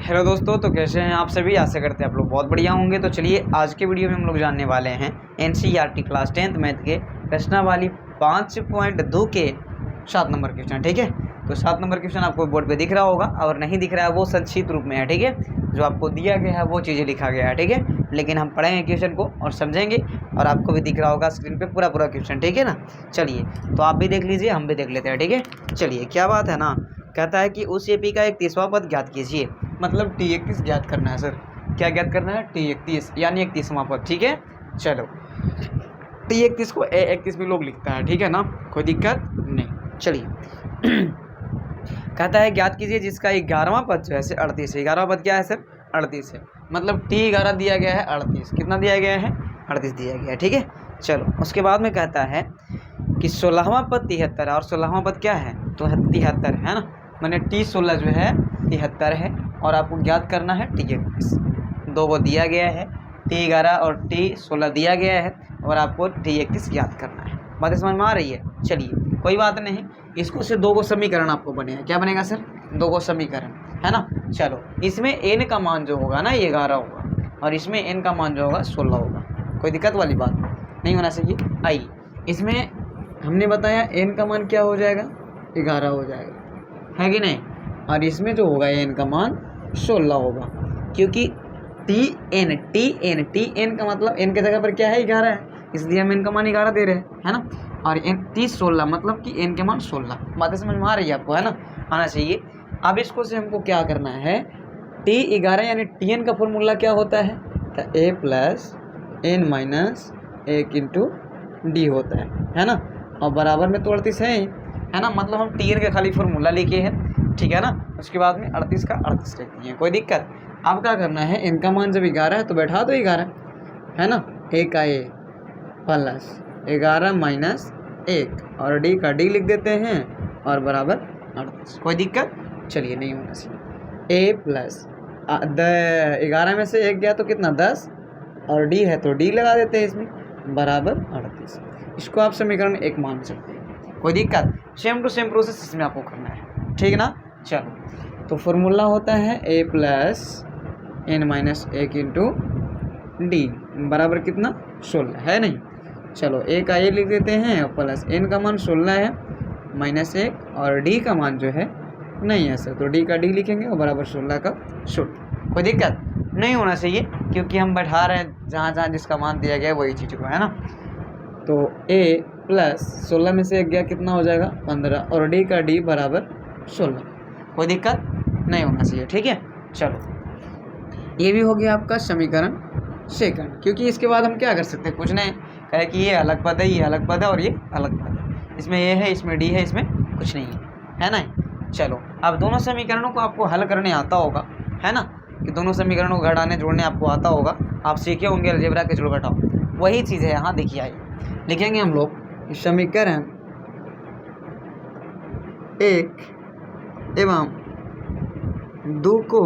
Hello दोस्तों, तो कैसे हैं आप सभी। आशा करते हैं आप लोग बहुत बढ़िया होंगे। तो चलिए आज के वीडियो में हम लोग जानने वाले हैं एनसीईआरटी क्लास 10th मैथ के प्रश्नावली 5.2 के 7 नंबर क्वेश्चन। ठीक है, तो 7 नंबर क्वेश्चन आपको बोर्ड पे दिख रहा होगा, और नहीं दिख रहा है वो संक्षिप्त रूप में है। ठीक है, जो आपको दिया गया है वो चीज़ें लिखा गया है। ठीक है, लेकिन हम पढ़ेंगे क्वेश्चन को और समझेंगे, और आपको भी दिख रहा होगा स्क्रीन पे पूरा क्वेश्चन। ठीक है ना, चलिए तो आप भी देख लीजिए, हम भी देख लेते हैं। ठीक है, चलिए क्या बात है ना, कहता है कि उस एपी का 31वां पद ज्ञात कीजिए। मतलब T31 ज्ञात करना है सर। क्या ज्ञात करना है? T31 यानी 31वां पद। ठीक है, चलो T31 को A31 भी लोग लिखता है। ठीक है ना, कोई दिक्कत नहीं। चलिए कहता है ज्ञात कीजिए जिसका 11वां पद जो है 38 है। 11वां पद क्या है सर? 38 है। मतलब T11 दिया गया है 38। कितना दिया गया है? 38 दिया गया है। ठीक है, चलो उसके बाद में कहता है कि 16वां पद 73 है, और 16वां पद क्या है? तो 73 है ना, मैंने T16 जो है 73 है, और आपको ज्ञात करना है T31। दो को दिया गया है, T11 और T16 दिया गया है, और आपको T31 ज्ञात करना है। बात समझ में आ रही है? चलिए कोई बात नहीं, इसको से दो को समीकरण आपको बनेगा। क्या बनेगा सर? दो को समीकरण, है ना। चलो इसमें n का मान जो होगा ना 11 होगा, और इसमें n का मान जो होगा 16 होगा। कोई दिक्कत वाली बात नहीं होना चाहिए। आइए, इसमें हमने बताया n का मान क्या हो जाएगा? 11 हो जाएगा, है कि नहीं। और इसमें जो होगा n का मान 16 होगा, क्योंकि Tn का मतलब n के जगह पर क्या है? 11 है, इसलिए हम n का मान 11 दे रहे हैं, है ना। और T16 मतलब कि n के मान 16। बातें समझ में आ रही है आपको, है ना, आना चाहिए। अब इसको से हमको क्या करना है? T11 यानी Tn का फॉर्मूला क्या होता है? तो a plus n minus 1 into D होता है ना। और बराबर में तो 38 है ना, मतलब हम Tn का खाली फॉर्मूला लिखे हैं। ठीक है ना, उसके बाद में 38 का 38 लिख दिए, कोई दिक्कत। अब क्या करना है? n का मान जब 11 है तो बैठा दो 11, है ना। a का a प्लस 11 माइनस 1, और d का d लिख देते हैं, और बराबर 38। कोई दिक्कत? चलिए, नहीं होना चाहिए। a प्लस 11 में से 1 गया तो कितना? 10, और d है तो d लगा देते हैं इसमें, बराबर 38। इसको आप समीकरण 1 मान सकते हैं, कोई दिक्कत। सेम टू सेम प्रोसेस इसमें आपको करना है, ठीक ना। चलो तो फॉर्मूला होता है a plus n minus 1 into D बराबर कितना? 16, है नहीं। चलो a का a लिख देते हैं, और प्लस n का मान 16 है माइनस 1, और d का मान जो है नहीं है सर, तो d का d लिखेंगे, और बराबर 16 का 16। कोई दिक्कत नहीं होना चाहिए, क्योंकि हम बैठा रहे हैं जहाँ जहाँ जिसका मान दिया गया है वही चीज़ को, है ना। तो a प्लस 16 में से 1 गया, कितना हो जाएगा? 15, और d का d बराबर 16। कोई दिक्कत नहीं होना चाहिए, ठीक है। चलो ये भी हो गया आपका समीकरण सेकंड, क्योंकि इसके बाद हम क्या कर सकते हैं? कुछ नहीं, कहे कि ये अलग पद है, ये अलग पद है, और ये अलग पद है। इसमें ए है, इसमें डी है, इसमें कुछ नहीं है ना। चलो अब दोनों समीकरणों को आपको हल करने आता होगा, है ना, कि दोनों समीकरणों को घटाने जोड़ने आपको आता होगा। आप सीखे होंगे अलजेब्रा के जोड़ घटाओ, वही चीज़ है यहाँ। देखिए आइए लिखेंगे हम लोग समीकरण 1 एवं 2 को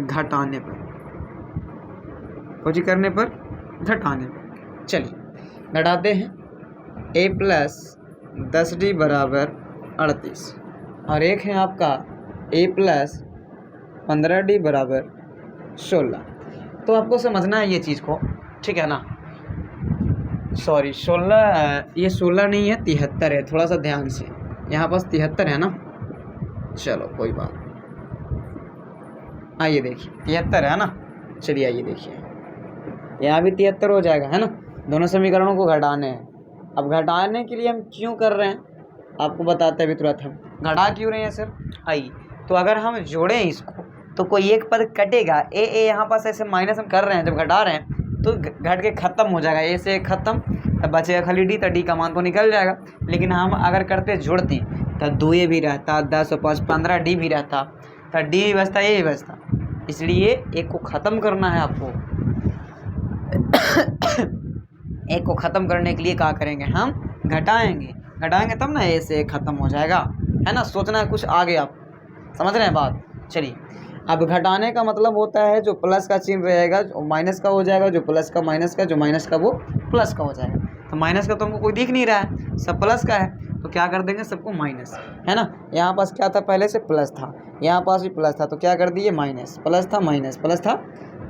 घटाने पर, कुछ करने पर, घटाने पर। चलिए घटाते हैं। a प्लस 10d बराबर 38, और एक है आपका a प्लस 15d बराबर 16। तो आपको समझना है ये चीज़ को, ठीक है ना। सॉरी 16, ये 16 नहीं है, 73 है। थोड़ा सा ध्यान से, यहाँ पास 73 है ना। चलो कोई बात, आइए देखिए 73 है ना। चलिए आइए देखिए, यहाँ भी 73 हो जाएगा, है ना। दोनों समीकरणों को घटाने हैं। अब घटाने के लिए हम क्यों कर रहे हैं आपको बताते हैं अभी तुरंत। हम घटा क्यों रहे हैं सर? आइए, तो अगर हम जोड़ें इसको तो कोई एक पद कटेगा। ए यहाँ पास ऐसे माइनस हम कर रहे हैं, जब घटा रहे हैं तो घट के ख़त्म हो जाएगा। ए से ख़त्म, तब बचेगा खाली डी, तो डी का मान तो निकल जाएगा। लेकिन हम अगर करते जोड़ते तो 2 ए भी रहता, 10 और 5 15 डी भी रहता, तो डी भी बचता, ए भी बचता। इसलिए एक को ख़त्म करना है आपको। एक को ख़त्म करने के लिए क्या करेंगे? हम घटाएंगे तब ना ए से ख़त्म हो जाएगा, है ना। सोचना है कुछ आगे, आप समझ रहे हैं बात। चलिए अब घटाने का मतलब होता है जो प्लस का चिन्ह रहेगा जो माइनस का हो जाएगा, जो प्लस का माइनस का, जो माइनस का वो प्लस का हो जाएगा। तो माइनस का तो हमको कोई दिख नहीं रहा है, सब प्लस का है, तो क्या कर देंगे सबको माइनस, है ना। यहाँ पास क्या था, पहले से प्लस था, यहाँ पास भी प्लस था, तो क्या कर दिए माइनस, प्लस था माइनस, प्लस था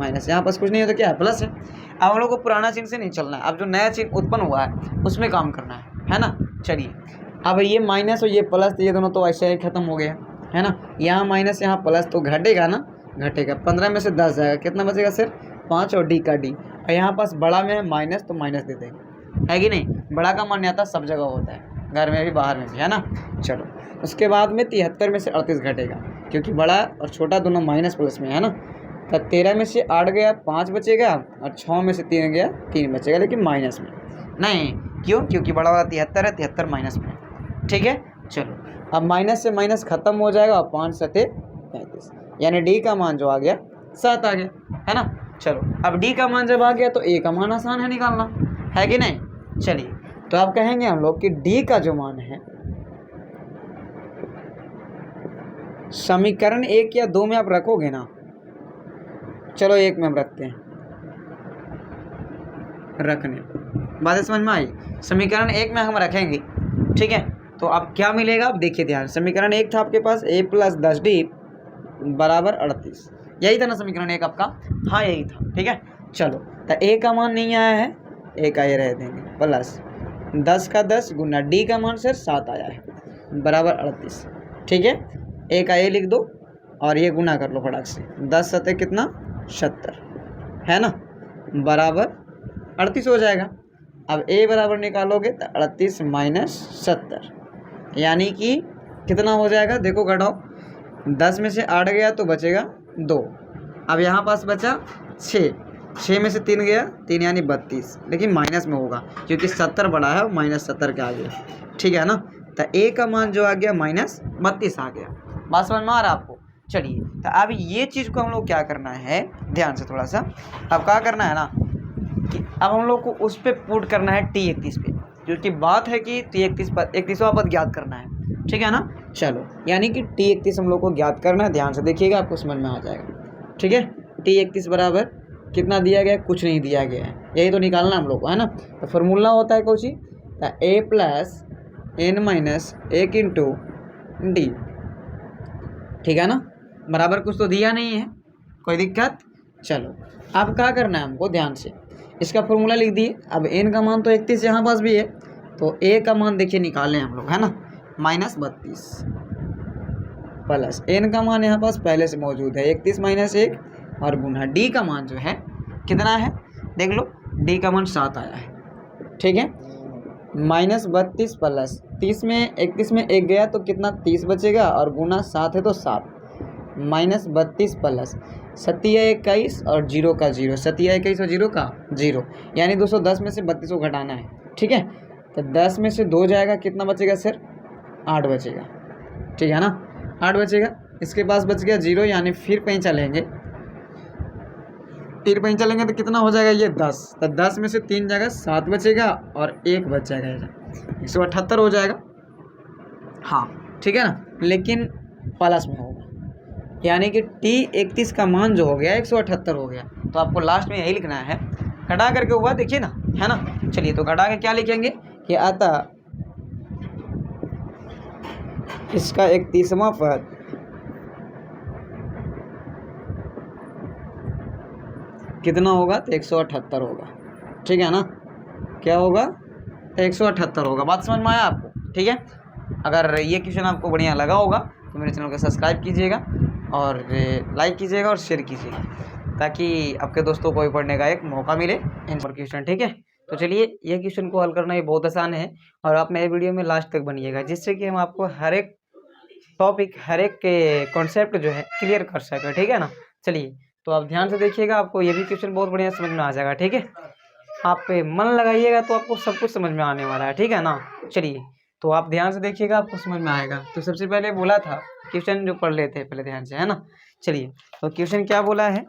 माइनस, यहाँ पास कुछ नहीं है तो क्या है, प्लस है। अब हम लोग को पुराना चिन्ह से नहीं चलना है, अब जो नया चिन्ह उत्पन्न हुआ है उसमें काम करना है ना। चलिए, अब ये माइनस और ये प्लस, ये दोनों तो ऐसे ही खत्म हो गया, है ना। यहाँ माइनस यहाँ प्लस, तो घटेगा ना, घटेगा। 15 में से 10 जाएगा, कितना बचेगा सर, 5 और डी का डी। और यहाँ पास बड़ा में है माइनस, तो माइनस दे देंगे, है कि नहीं। बड़ा का मान आता सब जगह होता है, घर में भी बाहर में भी, है ना। चलो, उसके बाद में 73 में से 38 घटेगा, क्योंकि बड़ा और छोटा दोनों माइनस प्लस में है ना। तो 13 में से 8 गया, 5 बचेगा, और 6 में से 3 गया, 3 बचेगा, लेकिन माइनस में नहीं। क्यों, क्योंकि बड़ा वाला 73 है, 73 माइनस में, ठीक है। चलो, अब माइनस से माइनस खत्म हो जाएगा, और 5 सते 35, यानी डी का मान जो आ गया 7 आ गया, है ना। चलो, अब डी का मान जब आ गया तो ए का मान आसान है निकालना, है कि नहीं। चलिए, तो आप कहेंगे हम लोग कि डी का जो मान है समीकरण 1 या 2 में आप रखोगे ना। चलो 1 में हम रखते हैं, रखने बातें समझ में आई। समीकरण 1 में हम रखेंगे, ठीक है। तो अब क्या मिलेगा, अब देखिए ध्यान। समीकरण 1 था आपके पास a + 10d बराबर 38, यही था ना समीकरण 1 आपका, हाँ यही था, ठीक है। चलो, तो a का मान नहीं आया है, a का ये रह देंगे, प्लस 10 का 10 गुना d का मान सर 7 आया है बराबर 38, ठीक है। a का a लिख दो और ये गुना कर लो फटाक से, 10 सते कितना 70, है ना, बराबर 38 हो जाएगा। अब a बराबर निकालोगे तो 38 माइनस 70, यानी कि कितना हो जाएगा, देखो घटाओ, 10 में से 8 गया तो बचेगा 2। अब यहाँ पास बचा 6, 6 में से 3 गया, 3 यानी 32, लेकिन माइनस में होगा क्योंकि 70 बड़ा है और माइनस 70 के आ गया, ठीक है ना। तो a का मान जो आ गया माइनस 32 आ गया। बात समझ में आ रहा है आपको। चलिए, तो अब ये चीज़ को हम लोग क्या करना है, ध्यान से थोड़ा सा, अब क्या करना है ना कि अब हम लोग को उस पर पुट करना है T31 पे, क्योंकि बात है कि T31 पर 31वां पद ज्ञात करना है, ठीक है ना। चलो, यानी कि T31 हम लोग को ज्ञात करना है, ध्यान से देखिएगा आपको समझ में आ जाएगा, ठीक है। T31 बराबर कितना दिया गया है, कुछ नहीं दिया गया है, यही तो निकालना हम लोग को, है ना। तो फॉर्मूला होता है कुछ ही, a + n - 1 इंटू डी, ठीक है ना, बराबर कुछ तो दिया नहीं है, कोई दिक्कत। चलो, अब क्या करना है हमको, ध्यान से इसका फॉर्मूला लिख दिए। अब n का मान तो 31 यहाँ पास भी है, तो a का मान देखिए निकालें हम लोग, है ना, -32 प्लस n का मान यहाँ पास पहले से मौजूद है 31 - 1, और गुना d का मान जो है कितना है, देख लो, d का मान 7 आया है, ठीक है। -32 प्लस 30 में 31 में 1 गया तो कितना 30 बचेगा, और गुना 7 है तो 7, -32 प्लस 7 21 और 0 का 0, 7 21 और 0 का 0, यानी 210 में से 32 को घटाना है, ठीक है। तो 10 में से 2 जाएगा, कितना बचेगा सर, 8 बचेगा, ठीक है ना, 8 बचेगा। इसके पास बच गया 0, यानी फिर पैंचा लेंगे, फिर पैंचा लेंगे तो कितना हो जाएगा ये 10, तो 10 में से 3 जाएगा, 7 बचेगा, और 1 बच जाएगा, 178 हो जाएगा, हाँ ठीक है ना, लेकिन प्लस में होगा, यानी कि T31 का मान जो हो गया 178 हो गया। तो आपको लास्ट में यही लिखना है, घटा करके हुआ देखिए ना, है ना। चलिए, तो घटा के क्या लिखेंगे कि अतः इसका 31वां पद कितना होगा, तो 178 होगा, ठीक है ना, क्या होगा, 178 होगा। बात समझ में आया आपको, ठीक है। अगर ये क्वेश्चन आपको बढ़िया लगा होगा तो मेरे चैनल को सब्सक्राइब कीजिएगा और लाइक कीजिएगा और शेयर कीजिएगा, ताकि आपके दोस्तों को भी पढ़ने का एक मौका मिले इन पर क्वेश्चन, ठीक है। तो चलिए, ये क्वेश्चन को हल करना ये बहुत आसान है, और आप मेरे वीडियो में लास्ट तक बनिएगा, जिससे कि हम आपको हर एक टॉपिक, हर एक के कॉन्सेप्ट जो है क्लियर कर सकें, ठीक है ना। चलिए, तो आप ध्यान से देखिएगा, आपको ये भी क्वेश्चन बहुत बढ़िया समझ में आ जाएगा, ठीक है। आप पे मन लगाइएगा तो आपको सब कुछ समझ में आने वाला है, ठीक है ना। चलिए, तो आप ध्यान से देखिएगा, आपको समझ में आएगा। तो सबसे पहले बोला था क्वेश्चन जो पढ़ लेते हैं पहले ध्यान से, है ना। चलिए, तो क्वेश्चन क्या बोला है,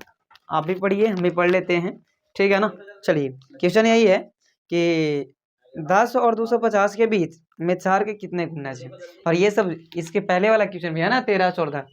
आप भी पढ़िए, हम भी पढ़ लेते हैं, ठीक है ना। चलिए, क्वेश्चन यही है कि 10 और 250 के बीच में 4 के कितने गुणज हैं, और ये सब इसके पहले वाला क्वेश्चन भी है ना, 13 14,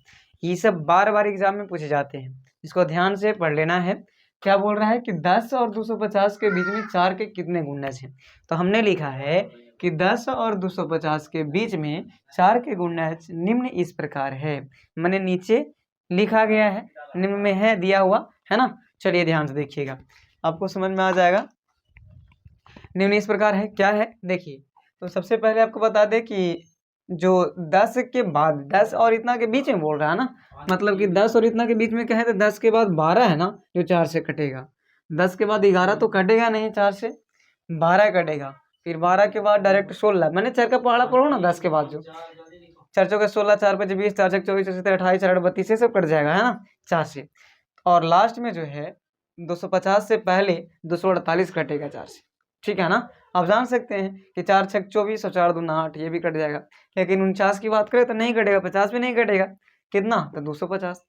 ये सब बार बार एग्जाम में पूछे जाते हैं, इसको ध्यान से पढ़ लेना है। क्या बोल रहा है कि 10 और 250 के बीच में 4 के कितने गुणज हैं, तो हमने लिखा है कि 10 और 250 के बीच में 4 के गुणज निम्न इस प्रकार है। मैंने नीचे लिखा गया है, निम्न में है दिया हुआ है ना। चलिए ध्यान से देखिएगा, आपको समझ में आ जाएगा। निम्न इस प्रकार है, क्या है देखिए। तो सबसे पहले आपको बता दें कि जो 10 के बाद 10 और इतना के बीच में बोल रहा है ना, मतलब कि 10 और इतना के बीच में क्या है, तो 10 के बाद 12 है ना जो 4 से कटेगा। 10 के बाद 11 तो कटेगा नहीं, 4 से 12 कटेगा, फिर 12 के बाद डायरेक्ट 16। मैंने 4 का पहाड़ा पढ़ो ना, 10 के बाद जो 4 चौके 16, 4 5 20, 4 6 24, 28, 4 32 से सब कट जाएगा है ना 4 से। और लास्ट में जो है 250 से पहले 248 कटेगा 4 से, ठीक है ना। आप जान सकते हैं कि 4 6 24 और 4 दूना 8, ये भी कट जाएगा। लेकिन 49 की बात करें तो नहीं कटेगा, 50 भी नहीं कटेगा, कितना तो 250,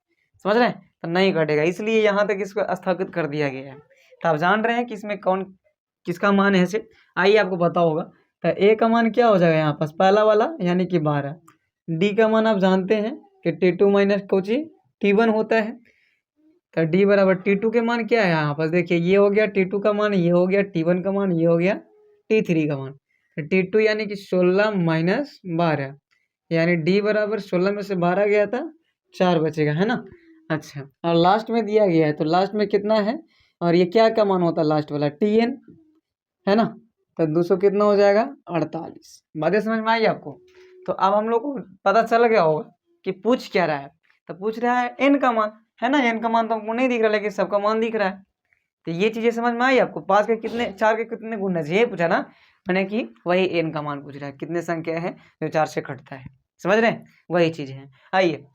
समझ रहे हैं, तो नहीं कटेगा, इसलिए यहाँ तक इसको स्थगित कर दिया गया है। तो आप जान रहे हैं कि इसमें कौन किसका मान है से, आइए आपको पता होगा। तो ए का मान क्या हो जाएगा यहाँ पास, पहला वाला यानी कि 12। डी का मान आप जानते हैं कि T2 माइनस कोची T1 होता है। तो डी बराबर T2 के मान क्या है यहाँ पर, देखिए ये हो गया T2 का मान, ये हो गया T1 का मान, ये हो गया T3 का मान। तो T2 यानी कि 16 माइनस 12, यानी डी बराबर 16 में से 12 गया था, 4 बचेगा है ना। अच्छा, और लास्ट में दिया गया है, तो लास्ट में कितना है, और ये क्या का मान होता है लास्ट वाला, Tn है ना। तो 200 कितना हो जाएगा 48। बातें समझ में आई आपको। तो अब हम लोग को पता चल गया होगा कि पूछ क्या रहा है। तो पूछ रहा है n का मान, है ना। n का मान तो हमको नहीं दिख रहा, लेकिन सबका मान दिख रहा है। तो ये चीजें समझ में आई आपको। 5 के कितने, 4 के कितने गुणज, ये पूछा ना मैंने कि वही n का मान पूछ रहा है, कितने संख्या है जो 4 से कटता है, समझ रहे हैं, वही चीज है। आइए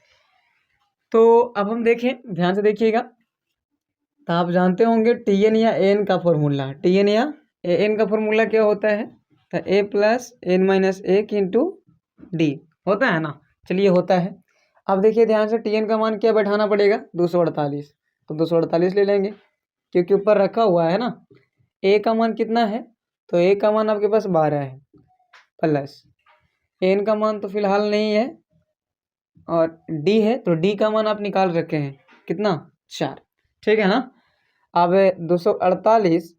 तो अब हम देखें, ध्यान से देखिएगा। तो आप जानते होंगे Tn या n का फॉर्मूला, Tn या n का फॉर्मूला क्या होता है, तो a plus n minus 1 into D होता है ना। चलिए होता है। अब देखिए ध्यान से, Tn का मान क्या बैठाना पड़ेगा 248, तो 248 ले लेंगे क्योंकि ऊपर रखा हुआ है ना। a का मान कितना है, तो a का मान आपके पास 12 है, प्लस n का मान तो फिलहाल नहीं है, और d है, तो d का मान आप निकाल रखे हैं कितना 4, ठीक है ना। अब 248,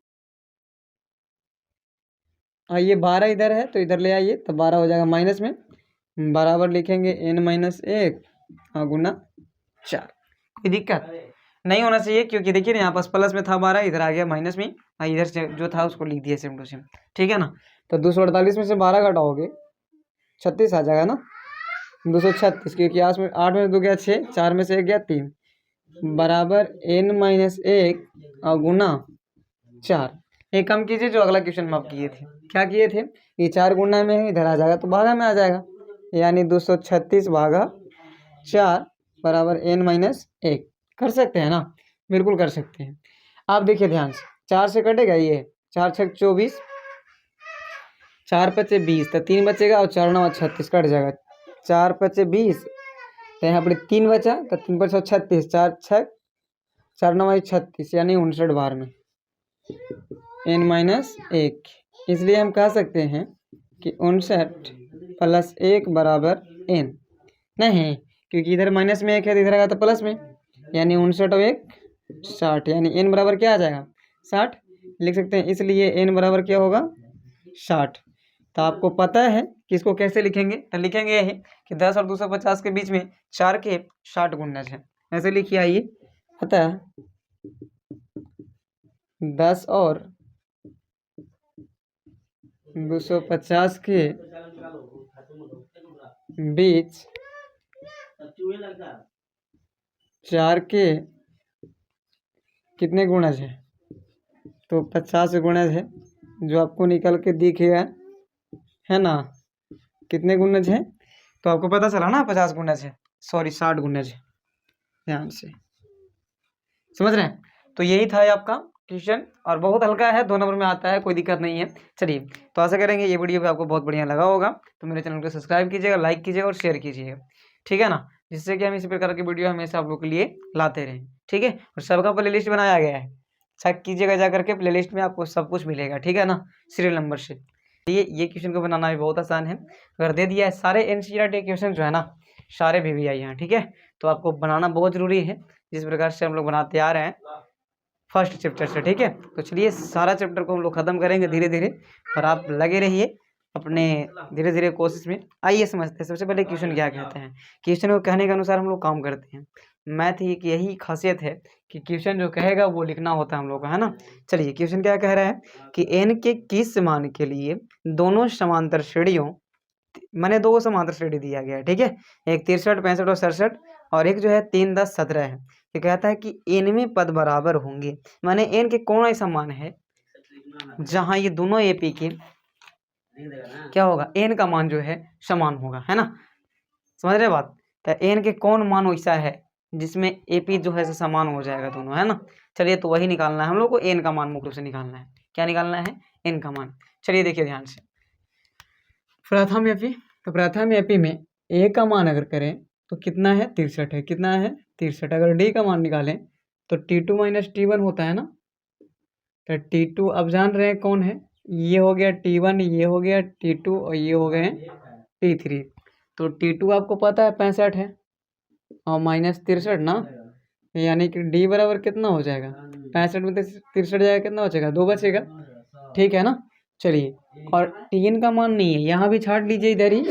आइए 12 इधर है तो इधर ले आइए, तो 12 हो जाएगा माइनस में, बराबर लिखेंगे n माइनस 1 गुना 4। कोई दिक्कत नहीं होना चाहिए, क्योंकि देखिए यहाँ पास प्लस में था 12, इधर आ गया माइनस में, इधर से जो था उसको लिख दिया सेम टू सेम, ठीक है ना। तो 248 में से 12 घटाओगे 36 आ जाएगा ना, 236, क्योंकि 8 में 2 गया 6, 4 में से 1 गया 3, बराबर n माइनस 1 गुना 4। एक कम कीजिए जो अगला क्वेश्चन में आप किए थे, क्या किए थे, ये 4 गुना में है, इधर आ जाएगा तो भागा में आ जाएगा, यानी 236 भागा 4 बराबर n माइनस 1। कर सकते हैं ना, बिल्कुल कर सकते हैं। आप देखिए ध्यान से, 4 से कटेगा ये, 4 6 24, 4 5 20, तो 3 बचेगा, और 4 9 36 कट जाएगा, 4 5 20, तो यहाँ पर 3 बचा, तो 3 5 36, 4 6 4 9 36, यानी 59 बार में n माइनस 1। इसलिए हम कह सकते हैं कि 59 प्लस 1 बराबर n, नहीं क्योंकि इधर माइनस में 1 है तो इधर आएगा तो प्लस में, यानी 59 और 1 60, यानी n बराबर क्या आ जाएगा 60 लिख सकते हैं। इसलिए n बराबर क्या होगा 60। तो आपको पता है कि इसको कैसे लिखेंगे, तो लिखेंगे यही कि 10 और 250 के बीच में 4 के 60 गुणज है, ऐसे लिखिए। आइए पता है 10 और 250 के बीच 4 के कितने गुणज है, तो 50 गुणज है, जो आपको निकल के दिखेगा है ना। कितने गुणज है, तो आपको पता चला ना 50 गुणज है, सॉरी 60 गुणज है, ध्यान से समझ रहे हैं। तो यही था आपका क्वेश्चन, और बहुत हल्का है, 2 नंबर में आता है, कोई दिक्कत नहीं है। चलिए, तो आशा करेंगे ये वीडियो भी आपको बहुत बढ़िया लगा होगा। तो मेरे चैनल को सब्सक्राइब कीजिएगा, लाइक कीजिएगा और शेयर कीजिएगा, ठीक है ना, जिससे कि हम इसी प्रकार की वीडियो हमेशा आप लोग के लिए लाते रहें, ठीक है। और सबका प्लेलिस्ट बनाया गया है, चेक कीजिएगा जा करके, प्लेलिस्ट में आपको सब कुछ मिलेगा, ठीक है ना, सीरियल नंबर से। ये क्वेश्चन को बनाना भी बहुत आसान है, अगर दे दिया है सारे NCERT क्वेश्चन जो है ना, सारे VVI हैं, ठीक है। तो आपको बनाना बहुत जरूरी है, जिस प्रकार से हम लोग बनाते आ रहे हैं फर्स्ट चैप्टर से, ठीक है। तो चलिए सारा चैप्टर को हम लोग खत्म करेंगे धीरे धीरे, और आप लगे रहिए अपने धीरे धीरे कोशिश में। आइए समझते हैं सबसे पहले क्वेश्चन क्या कहते हैं। क्वेश्चन को कहने के अनुसार हम लोग काम करते हैं। मैथ की यही खासियत है कि क्वेश्चन जो कहेगा वो लिखना होता है हम लोग का, है ना। चलिए क्वेश्चन क्या कह रहा है कि n के किस मान के लिए दोनों समांतर श्रेणियों, मैंने दो समांतर श्रेणी दिया गया है, ठीक है, एक 63, 65 और 67 और एक जो है 3, 10, 17 है। ये कहता है कि इनमें पद बराबर होंगे, माने n के कौन ऐसा मान है जहां ये दोनों एपी के क्या होगा, n का मान जो है समान होगा, है ना। समझ रहे बात। तो n के कौन मान वैसा है जिसमें एपी जो है समान हो जाएगा दोनों, है ना। चलिए तो वही निकालना है हम लोग को, n का मान मुख्य रूप से निकालना है। क्या निकालना है, n का मान। चलिए देखिए ध्यान से, प्रथम एपी, तो प्रथम एपी में a का मान अगर करें तो कितना है 63 है, कितना है 63। अगर d का मान निकालें तो T2 माइनस T1 होता है ना। तो T2 अब जान रहे हैं कौन है, ये हो गया T1, ये हो गया T2 और ये हो गए T3। तो T2 आपको पता है 65 है और माइनस 63 ना, यानी कि D बराबर कितना हो जाएगा, 65 में 63 जाएगा, कितना बचेगा, 2 बचेगा, ठीक है ना। चलिए, और Tn का मान नहीं है, यहाँ भी छाट लीजिए इधर ही,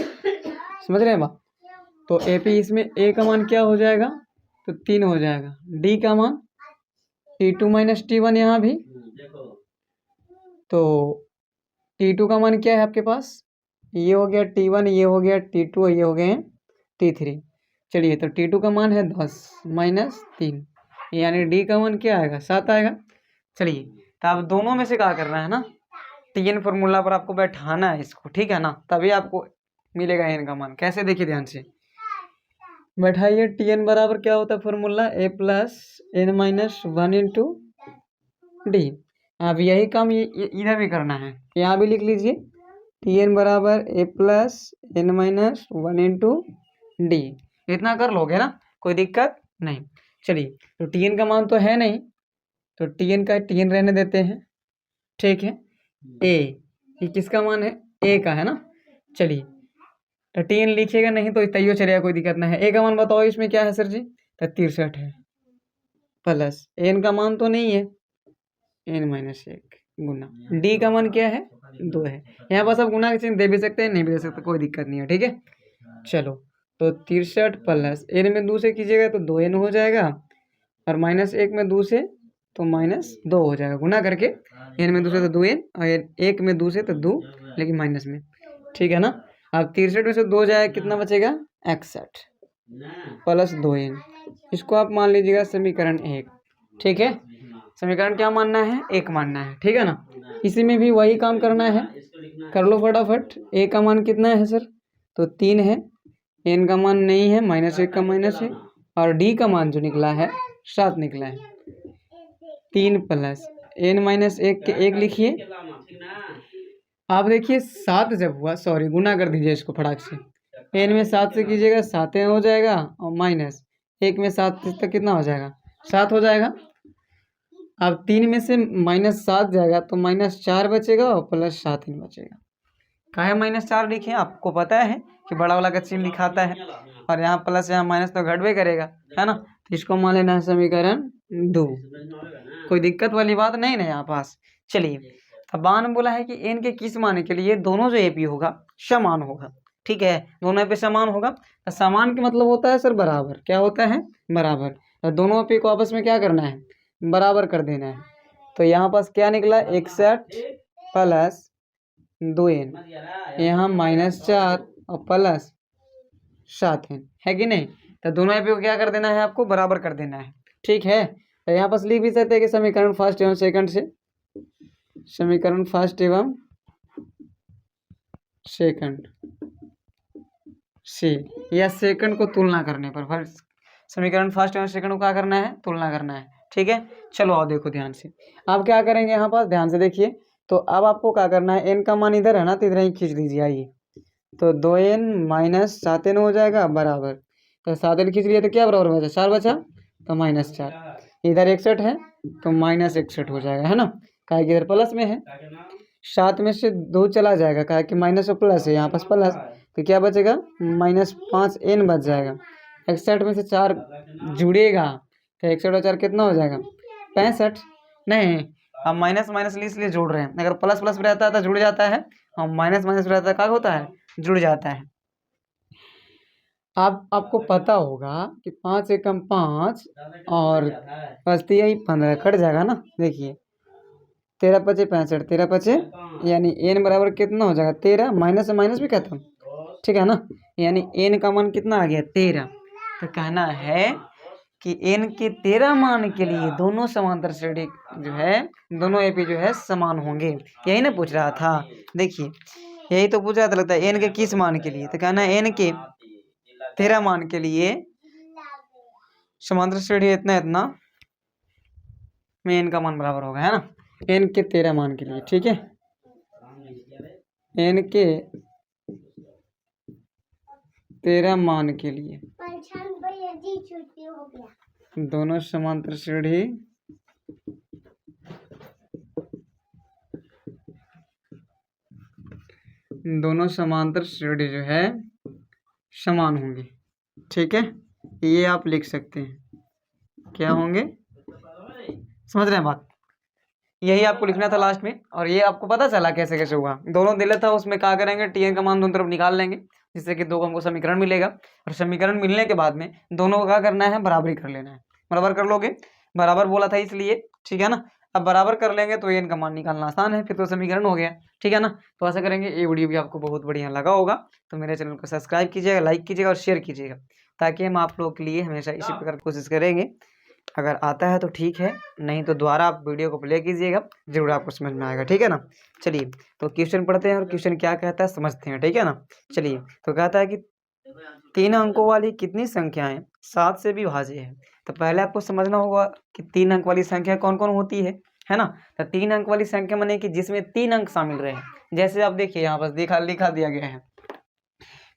समझ रहे हैं बात। तो एपी इसमें a का मान क्या हो जाएगा, तो 3 हो जाएगा। d का मान T2 माइनस T1 यहाँ भी, तो T2 का मान क्या है आपके पास, ये हो गया T1, ये हो गया T2 और ये हो गए T3। चलिए तो T2 का मान है 10 माइनस 3, यानी D का मान क्या आएगा, 7 आएगा। चलिए तो आप दोनों में से क्या करना है ना, Tn फॉर्मूला पर आपको बैठाना है इसको, ठीक है ना, तभी आपको मिलेगा n का मान। कैसे, देखिए ध्यान से बैठाइए। Tn बराबर क्या होता है formula, a plus n minus 1 into D. अब यही काम इधर भी करना है, यहाँ भी लिख लीजिए Tn बराबर a plus n minus 1 into D. इतना कर लोगे ना, कोई दिक्कत नहीं। चलिए तो Tn का मान तो है नहीं, तो Tn का Tn रहने देते हैं, ठीक है। a, ये किसका मान है, a का है ना। चलिए तो Tn लिखिएगा नहीं तो तैयो चलेगा, कोई दिक्कत नहीं है। a का मान बताओ इसमें क्या है सर जी, तो 63 है, प्लस n का मान तो नहीं है, n माइनस 1 गुना d का मान क्या है, 2 है। यहाँ पास आप गुना के चिन्ह दे भी सकते हैं, नहीं भी दे सकते, कोई दिक्कत नहीं है, ठीक है। चलो तो 63 प्लस n में 2 से कीजिएगा तो 2n हो जाएगा, और माइनस 1 में 2 से तो माइनस 2 हो जाएगा, गुना करके n में 2 से तो 2n और 1 में 2 से तो 2, लेकिन माइनस में, ठीक है ना। अब 63 में से 2 जाएगा, कितना बचेगा 61 प्लस 2n, इसको आप मान लीजिएगा समीकरण 1, ठीक है। समीकरण क्या मानना है, 1 मानना है, ठीक है ना। इसी में भी वही काम करना है, कर लो फटाफट। a का मान कितना है सर, तो 3 है, n का मान नहीं है, माइनस 1 का माइनस है, और d का मान जो निकला है 7 निकला है। 3 प्लस n माइनस 1 के 1 लिखिए। आप देखिए 7 जब हुआ, सॉरी गुना कर दीजिए इसको फटाक से, n में 7 से कीजिएगा 7 हो जाएगा, और माइनस 1 में 7 तक कितना हो जाएगा, 7 हो जाएगा। अब 3 में से माइनस 7 जाएगा तो माइनस 4 बचेगा और प्लस 7 ही बचेगा। काहे माइनस 4 लिखे, आपको पता है कि बड़ा वाला का चिन्ह लिखाता है, और यहाँ प्लस यहाँ माइनस तो घटबे करेगा, है ना। तो इसको मान लेना है समीकरण 2, कोई दिक्कत वाली बात नहीं ना यहाँ पास। चलिए अब बान बोला है कि n के किस मान के लिए दोनों जो एपी होगा समान होगा, ठीक है, दोनों एपी समान होगा। तो समान का मतलब होता है सर बराबर, क्या होता है, बराबर। तो दोनों एपी को आपस में क्या करना है, बराबर कर देना है। तो यहाँ पास क्या निकला, 61 प्लस 2n, यहाँ माइनस 4 और प्लस 7n, है कि नहीं। तो दोनों एपी को क्या कर देना है, आपको बराबर कर देना है, ठीक है। तो यहाँ पास लिख भी सकते हैं कि समीकरण फर्स्ट एवं सेकंड से, समीकरण फर्स्ट एवं सेकंड से, या सेकंड को तुलना करने पर, फर्स्ट समीकरण फर्स्ट एवं सेकंड को क्या करना है, तुलना करना है, ठीक है। चलो आओ देखो ध्यान से, आप क्या करेंगे यहाँ पास ध्यान से देखिए। तो अब आपको क्या करना है, n का मान इधर है ना, तो इधर ही खींच दीजिए, आइए। तो 2n माइनस 7n हो जाएगा बराबर, तो 7n खींच लिया तो क्या बराबर बचा, 4 बचा, तो माइनस 4, इधर 61 है तो माइनस 61 हो जाएगा, है ना, काहे कि इधर प्लस में है। 7 में से 2 चला जाएगा, काहे कि माइनस और प्लस है, यहाँ पास प्लस, तो क्या बचेगा, माइनस 5n बच जाएगा। 61 में से 4 जुड़ेगा तो 61 और 4 कितना हो जाएगा, 65। नहीं, अब माइनस माइनस इसलिए जोड़ रहे हैं, अगर प्लस प्लस रहता है तो जुड़ जाता है, और माइनस माइनस रहता है क्या होता है, जुड़ जाता है। आपको पता होगा कि 5 एकम 5 और बचती यही 15 कट जाएगा ना। देखिए 13 पचे 65, 13 पचे यानी n बराबर कितना हो जाएगा 13, माइनस से माइनस भी खत्म, ठीक है ना। यानी n का मान कितना आ गया 13। तो कहना है कि n के 13 मान के लिए दोनों समांतर श्रेणी जो है, दोनों एपी जो है समान होंगे। यही ना पूछ रहा था, देखिए यही तो पूछ रहा था लगता है n के किस मान के लिए। तो कहना है n के 13 मान के लिए समांतर श्रेणी इतना इतना में n का मान बराबर होगा, है ना। n के 13 मान के लिए, ठीक है, n के 13 मान के लिए दोनों समांतर श्रेणी जो है समान होंगे, ठीक है। ये आप लिख सकते हैं, क्या होंगे, समझ रहे हैं बात। यही आपको लिखना था लास्ट में, और ये आपको पता चला कैसे कैसे हुआ। दोनों दिले था, उसमें क्या करेंगे टीएन का मान दोनों तरफ निकाल लेंगे, जिससे कि दो को हमको समीकरण मिलेगा। और समीकरण मिलने के बाद में दोनों को क्या करना है, बराबरी कर लेना है। बराबर कर लोगे, बराबर बोला था इसलिए, ठीक है ना। अब बराबर कर लेंगे तो एन का मान निकालना आसान है, फिर तो समीकरण हो गया, ठीक है ना। तो ऐसा करेंगे। ये वीडियो भी आपको बहुत बढ़िया लगा होगा तो मेरे चैनल को सब्सक्राइब कीजिएगा, लाइक कीजिएगा और शेयर कीजिएगा, ताकि हम आप लोगों के लिए हमेशा इसी प्रकार की कोशिश करेंगे। अगर आता है तो ठीक है, नहीं तो दोबारा आप वीडियो को प्ले कीजिएगा, जरूर आपको समझ में आएगा, ठीक है ना। चलिए तो क्वेश्चन पढ़ते हैं और क्वेश्चन क्या कहता है समझते हैं, ठीक है ना। चलिए तो कहता है कि 3 अंकों वाली कितनी संख्याएं 7 से विभाज्य है। तो पहले आपको समझना होगा कि 3 अंक वाली संख्या कौन कौन होती है ना। तो 3 अंक वाली संख्या माने कि जिसमें 3 अंक शामिल रहे। जैसे आप देखिए यहाँ बस लिखा दिया गया है,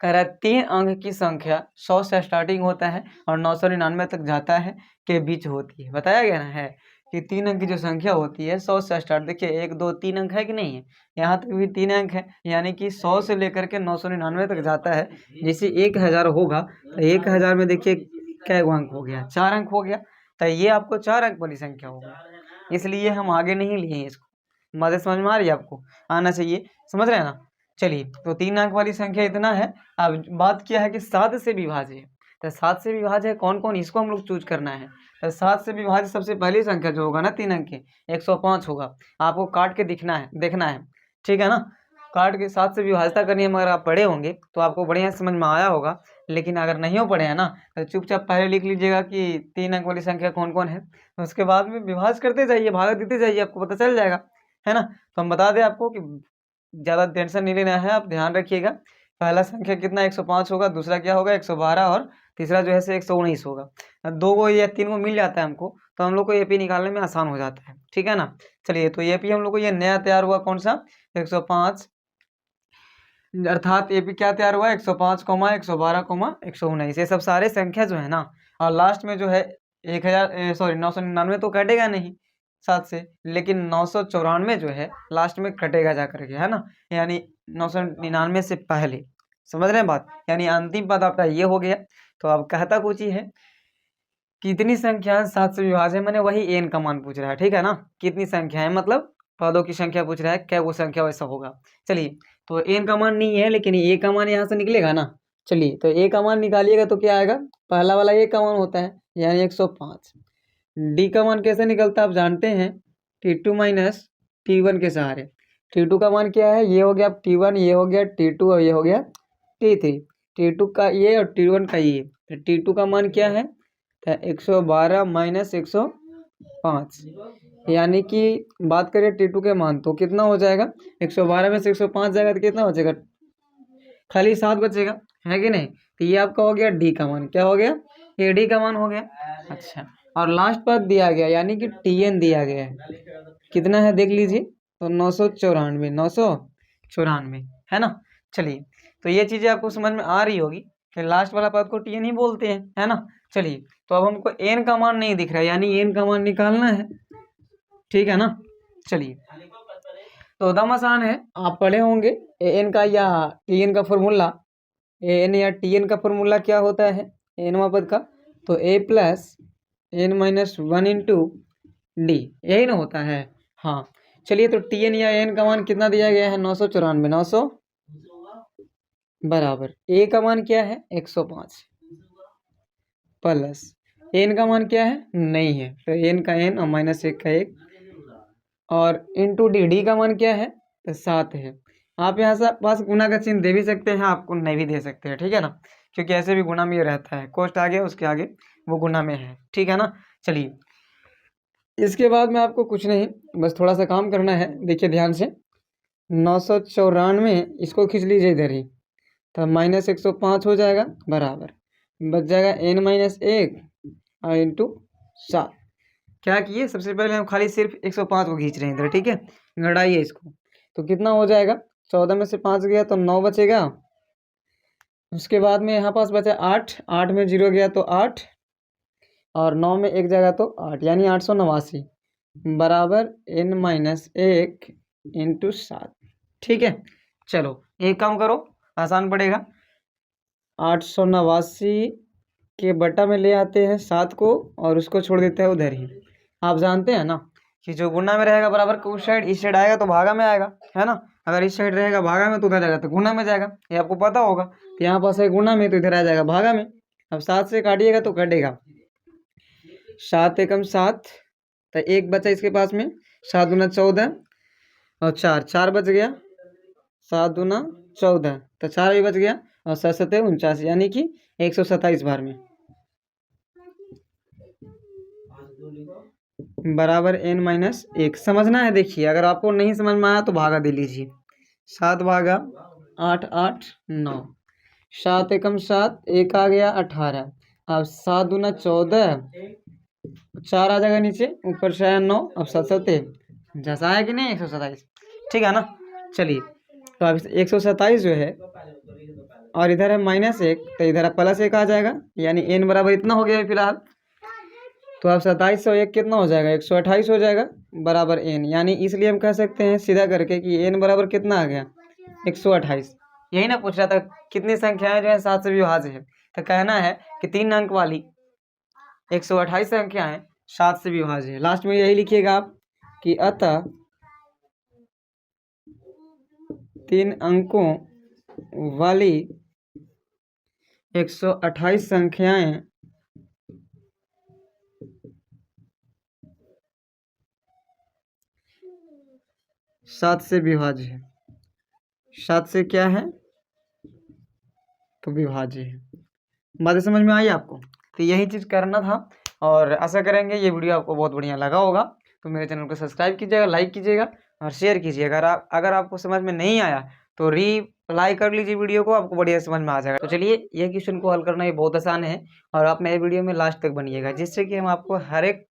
कह रहा है 3 अंक की संख्या 100 से स्टार्टिंग होता है और 999 तक जाता है के बीच होती है। बताया गया ना है कि 3 अंक की जो संख्या होती है 100 से स्टार्ट, देखिए 1 2 3 अंक है कि नहीं है, यहाँ तक भी 3 अंक है, यानी कि 100 से लेकर के 999 तक जाता है। जैसे 1000 होगा तो 1000 में देखिए क्या अंक हो गया, 4 अंक हो गया। तो ये आपको 4 अंक वाली संख्या होगा, इसलिए हम आगे नहीं लिए इसको। मदद समझ में आ रही है आपको, आना चाहिए, समझ रहे हैं ना। चलिए तो 3 अंक वाली संख्या इतना है। अब बात क्या है कि 7 से विभाज्य है। तो 7 से विभाज्य है कौन कौन, इसको हम लोग चूज करना है। तो 7 से विभाज्य सबसे पहली संख्या जो होगा ना 3 अंक की 105 होगा। आपको काट के देखना है, ठीक है ना। काट के 7 से विभाज्यता करनी है, मगर आप पढ़े होंगे तो आपको बढ़िया समझ में आया होगा। लेकिन अगर नहीं हो पढ़े हैं ना तो चुपचाप पहले लिख लीजिएगा कि 3 अंक वाली संख्या कौन कौन है। तो उसके बाद में विभाज्य करते जाइए, भाग देते जाइए, आपको पता चल जाएगा, है ना। तो हम बता दें आपको कि ज़्यादा टेंशन नहीं लेना है, आप ध्यान रखिएगा। पहला संख्या कितना 105 होगा, दूसरा क्या होगा 112 और तीसरा जो है से 119 होगा। 2 को या 3 को मिल जाता है हमको, तो हम लोग को एपी निकालने में आसान हो जाता है, ठीक है ना। चलिए तो एपी हम लोग को ये नया तैयार हुआ कौन सा 105, अर्थात एपी क्या तैयार हुआ 105, 112, 119। ये सब सारे संख्या जो है ना, और लास्ट में जो है 999 तो कटेगा नहीं 7 से, लेकिन 994 जो है लास्ट में कटेगा जा करके, है ना। यानी 999 से पहले, समझ रहे हैं बात, यानी अंतिम पद आपका ये हो गया। तो अब कहता कुछ ही है, कितनी संख्या 7 से विभाज्य, मैंने वही एन का मान पूछ रहा है, ठीक है ना। कितनी संख्या है मतलब पदों की संख्या पूछ रहा है, क्या वो संख्या वैसा होगा। चलिए तो एन का मान नहीं है, लेकिन ए का मान यहाँ से निकलेगा ना। चलिए तो ए का मान निकालिएगा तो क्या आएगा, पहला वाला ए का मान होता है यानी 105। डी का मान कैसे निकलता है आप जानते हैं, T2 माइनस T1 के सहारे। T2 का मान क्या है, ये हो गया T1, ये हो गया T2 और ये हो गया T3। T2 का ये और T1 का ये, तो T2 का मान क्या है 112 माइनस 105, यानी कि बात करें T2 के मान तो कितना हो जाएगा 112 में से 105 जाएगा तो कितना बचेगा, खाली 7 बचेगा, है कि नहीं। तो ये आपका हो गया डी का मान, क्या हो गया ये डी का मान हो गया। अच्छा, और लास्ट पद दिया गया यानी कि Tn दिया गया है, कितना है देख लीजिए, तो 994 है ना। चलिए तो ये चीज़ें आपको समझ में आ रही होगी कि लास्ट वाला पद को Tn ही बोलते हैं, है ना। चलिए तो अब हमको एन का मान नहीं दिख रहा है, यानी एन का मान निकालना है, ठीक है ना। चलिए तो एकदम आसान है, आप पढ़े होंगे एन का या Tn का फॉर्मूला। एन या Tn का फॉर्मूला क्या होता है एनवा पद का, तो a plus n minus 1 into D, यही ना होता है। हाँ चलिए तो टी एन या एन का मान कितना दिया गया है 994, 900 बराबर ए का मान क्या है 105 प्लस एन का मान क्या है नहीं है तो एन का एन और -1 का 1 और इंटू डी, डी का मान क्या है तो 7 है। आप यहाँ से पास गुना का चिन्ह दे भी सकते हैं, आपको नहीं भी दे सकते हैं, ठीक है ना, क्योंकि ऐसे भी गुना में ये रहता है, कोष्ट आगे उसके आगे वो गुना में है, ठीक है ना। चलिए इसके बाद में आपको कुछ नहीं, बस थोड़ा सा काम करना है। देखिए ध्यान से 994 इसको खींच लीजिए इधर ही, तो -105 हो जाएगा बराबर बच जाएगा n-1 और इंटू 7। क्या किए सबसे पहले हम खाली सिर्फ 105 को खींच रहे हैं इधर, ठीक है, घटाइए इसको तो कितना हो जाएगा 14 में से 5 गया तो 9 बचेगा। उसके बाद में यहाँ पास बचा 8, 8 में 0 गया तो 8 और 9 में 1 जाएगा तो 8 यानी 889 बराबर n-1 इंटू 7, ठीक है। चलो एक काम करो, आसान पड़ेगा, 889 के बटा में ले आते हैं 7 को और उसको छोड़ देते हैं उधर ही। आप जानते हैं ना कि जो गुना में रहेगा बराबर का उस साइड, इस साइड आएगा तो भागा में आएगा, है ना। अगर इस साइड रहेगा भागा में तो उधर जाएगा तो गुना में जाएगा, ये आपको पता होगा। तो यहाँ पास है गुना में तो इधर आ जाएगा भागा में। अब 7 से काटिएगा तो कटेगा 7 एकम 7 तो 1 बचा इसके पास में, 7 दूना 14 और 4 बच गया, 7 दूना 14 तो 4 भी बच गया और 7 7 49 यानी कि 127 बार में बराबर n-1। समझना है, देखिए अगर आपको नहीं समझ में आया तो भागा दे लीजिए, 7 भागा 8 8 9, 7 एकम 7 1 आ गया 18, अब 7 दूना 14, 4 आ जाएगा नीचे, ऊपर से आया 9, अब 7 7 जैसा है कि नहीं 127, ठीक है ना। चलिए तो अब 127 जो है और इधर है -1 तो इधर +1 आ जाएगा यानी n बराबर इतना हो गया है फिलहाल। तो अब 27 और 1 कितना हो जाएगा 128 हो जाएगा बराबर n, यानी इसलिए हम कह सकते हैं सीधा करके कि n बराबर कितना आ गया 128। यही ना पूछ रहा था कितनी संख्याएं जो है 7 से विभाज्य है, तो कहना है कि 3 अंक वाली 128 संख्याएं 7 से विभाज्य है। लास्ट में यही लिखिएगा आप कि अतः 3 अंकों वाली 128 संख्याएं 7 से विभाज्य है। 7 से क्या है तो विभाज्य है। बातें समझ में आई आपको, तो यही चीज़ करना था और आशा करेंगे ये वीडियो आपको बहुत बढ़िया लगा होगा। तो मेरे चैनल को सब्सक्राइब कीजिएगा, लाइक कीजिएगा और शेयर कीजिएगा। अगर आपको समझ में नहीं आया तो रिप्लाई कर लीजिए वीडियो को, आपको बढ़िया समझ में आ जाएगा। तो चलिए ये क्वेश्चन को हल करना ये बहुत आसान है और आप मेरे वीडियो में लास्ट तक बनिएगा, जिससे कि हम आपको हर एक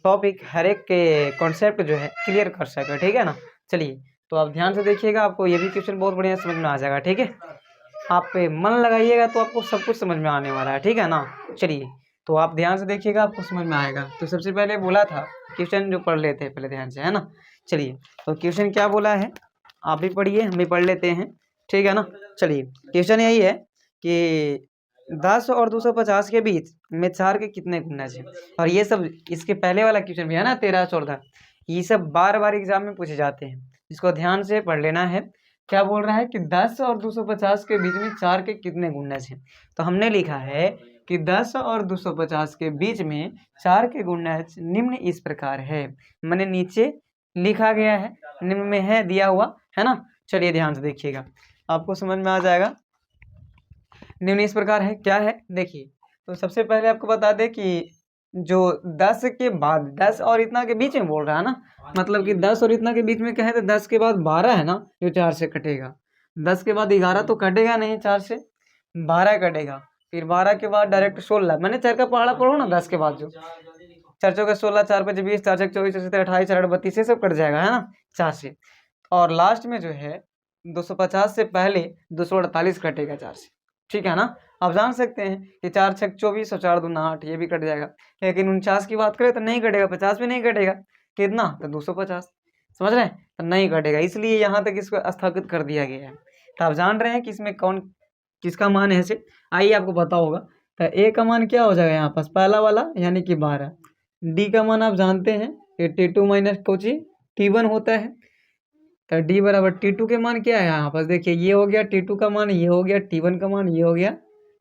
टॉपिक हर एक के कॉन्सेप्ट जो है क्लियर कर सकें, ठीक है ना। चलिए तो आप ध्यान से देखिएगा, आपको ये भी क्वेश्चन बहुत बढ़िया समझ में आ जाएगा, ठीक है। आप पे मन लगाइएगा तो आपको सब कुछ समझ में आने वाला है, ठीक है ना। चलिए तो आप ध्यान से देखिएगा, आपको समझ में आएगा। तो सबसे पहले बोला था क्वेश्चन जो पढ़ लेते हैं पहले ध्यान से, है ना। चलिए तो क्वेश्चन क्या बोला है आप भी पढ़िए, हम भी पढ़ लेते हैं, ठीक है ना। चलिए क्वेश्चन यही है कि 10 और 250 के बीच में 4 के कितने गुणज हैं। और ये सब इसके पहले वाला क्वेश्चन भी है ना 13 14, ये सब बार बार एग्जाम में पूछे जाते हैं, इसको ध्यान से पढ़ लेना है। क्या बोल रहा है कि 10 और 250 के बीच में 4 के कितने गुणज हैं। तो हमने लिखा है कि 10 और 250 के बीच में 4 के गुणज निम्न इस प्रकार है। मैंने नीचे लिखा गया है, निम्न में है दिया हुआ है ना। चलिए ध्यान से देखिएगा, आपको समझ में आ जाएगा। निम्न इस प्रकार है, क्या है देखिए। तो सबसे पहले आपको बता दें कि जो 10 के बाद 10 और इतना के बीच में बोल रहा है ना, मतलब कि 10 और इतना के बीच में कहे तो 10 के बाद 12 है ना जो 4 से कटेगा। 10 के बाद 11 तो कटेगा नहीं, 4 से 12 कटेगा, फिर 12 के बाद डायरेक्ट 16। मैंने 4 का पहाड़ा पढ़ो ना, 10 के बाद जो 4 चौके 16, 4 5 20, 4 6 24, 4 28, 4 32 से सब कट जाएगा, है ना 4 से। और लास्ट में जो है 250 से पहले 248 कटेगा 4 से, ठीक है ना। आप जान सकते हैं कि 4 6 24 और 4 दूना 8, ये भी कट जाएगा। लेकिन 49 की बात करें तो नहीं कटेगा, 50 भी नहीं कटेगा, कितना तो 250, समझ रहे हैं, तो नहीं कटेगा, इसलिए यहाँ तक इसको स्थगित कर दिया गया है। तो आप जान रहे हैं कि इसमें कौन किसका मान है ऐसे, आइए आपको पता होगा। तो ए का मान क्या हो जाएगा यहाँ पास पहला वाला यानी कि 12, डी का मान आप जानते हैं 82 माइनस कोची T1 होता है। तो D बराबर T2 के मान क्या है यहाँ पर देखिए, ये हो गया T2 का मान, ये हो गया T1 का मान, ये हो गया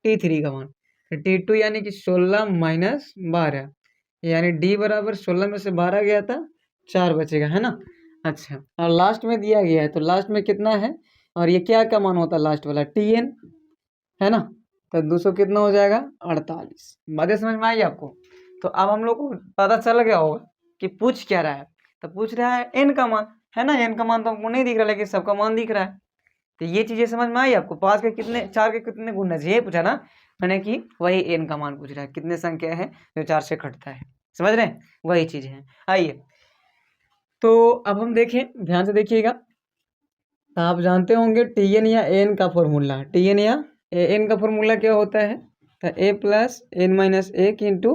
T3 का मान। तो T2 यानी कि 16 माइनस 12, यानी D बराबर 16 में से 12 गया था, 4 बचेगा, है ना। अच्छा, और लास्ट में दिया गया है, तो लास्ट में कितना है, और ये क्या का मान होता है लास्ट वाला, Tn, है ना। तो 200 कितना हो जाएगा, 48। बातें समझ में आई आपको। तो अब हम लोग को पता चल गया होगा कि पूछ क्या रहा है। तो पूछ रहा है n का मान, है ना। n का मान तो हमको नहीं दिख रहा, लेकिन सबका मान दिख रहा है। तो ये चीजें समझ में आई आपको। 5 के कितने, 4 के कितने गुणज, ये पूछा ना मैंने, कि वही n का मान पूछ रहा है, कितने संख्या है जो 4 से कटता है, समझ रहे हैं, वही चीज है। आइए, तो अब हम देखें, ध्यान से देखिएगा। आप जानते होंगे Tn या An का फॉर्मूला, Tn या An का फॉर्मूला क्या होता है, तो a plus n minus 1 into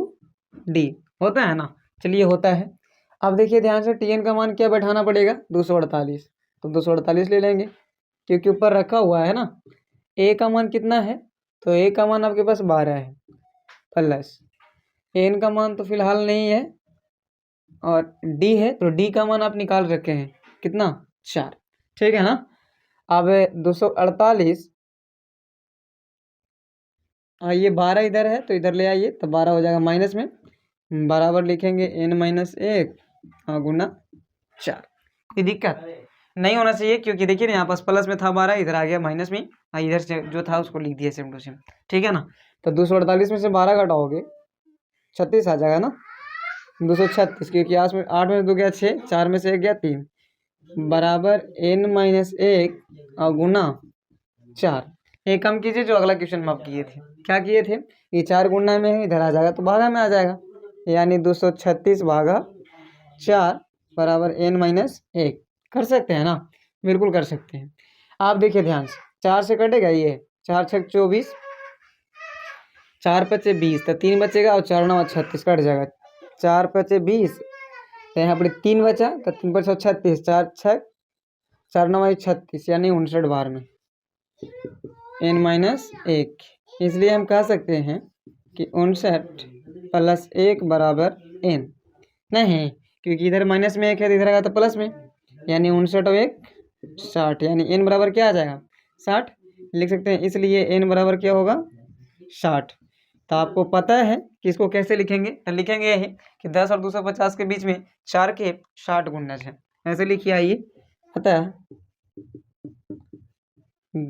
D होता है ना। चलिए, होता है। अब देखिए ध्यान से, Tn का मान क्या बैठाना पड़ेगा, 248। तो 248 ले लेंगे, क्योंकि ऊपर रखा हुआ है ना। a का मान कितना है, तो a का मान आपके पास 12 है, प्लस n का मान तो फिलहाल नहीं है, और d है, तो d का मान आप निकाल रखे हैं, कितना, 4, ठीक है ना। अब 248, ये 12 इधर है, तो इधर ले आइए, तो 12 हो जाएगा माइनस में, बराबर लिखेंगे n माइनस 1 गुना 4। कोई दिक्कत नहीं होना चाहिए, क्योंकि देखिए ना यहाँ पास प्लस में था 12, इधर आ गया माइनस में, इधर से जो था उसको लिख दिया सेम टू सेम, ठीक है ना। तो 248 में से 12 घटाओगे 36 आ जाएगा ना, 236, क्योंकि 8 में 2 गया 6, 4 में से 1 गया 3, बराबर n माइनस 1 गुना 4। ये कम कीजिए जो अगला क्वेश्चन में आप किए थे, क्या किए थे, ये 4 गुना में है, इधर आ जाएगा तो भागा में आ जाएगा, यानी 236 भागा 4 बराबर n माइनस 1। कर सकते हैं ना, बिल्कुल कर सकते हैं। आप देखिए ध्यान से, 4 से कटेगा ये, 4 6 24, 4 पचे 20, तो 3 बचेगा, और 4 9 36 कट जाएगा, 4 पचे 20, तो यहाँ पर 3 बचा, तो 3 पर 36, 4 6 4 9 36, यानी 59 बार में n माइनस 1। इसलिए हम कह सकते हैं कि 59 प्लस 1 बराबर n। नहीं, क्योंकि इधर माइनस में 1 है, इधर आएगा तो प्लस में, यानी 59 और 1 60, यानी n बराबर क्या आ जाएगा, 60 लिख सकते हैं। इसलिए n बराबर क्या होगा, 60। तो आपको पता है कि इसको कैसे लिखेंगे, तो लिखेंगे यही कि 10 और 250 के बीच में 4 के 60 गुणज है, ऐसे लिखिए। आइए, पता है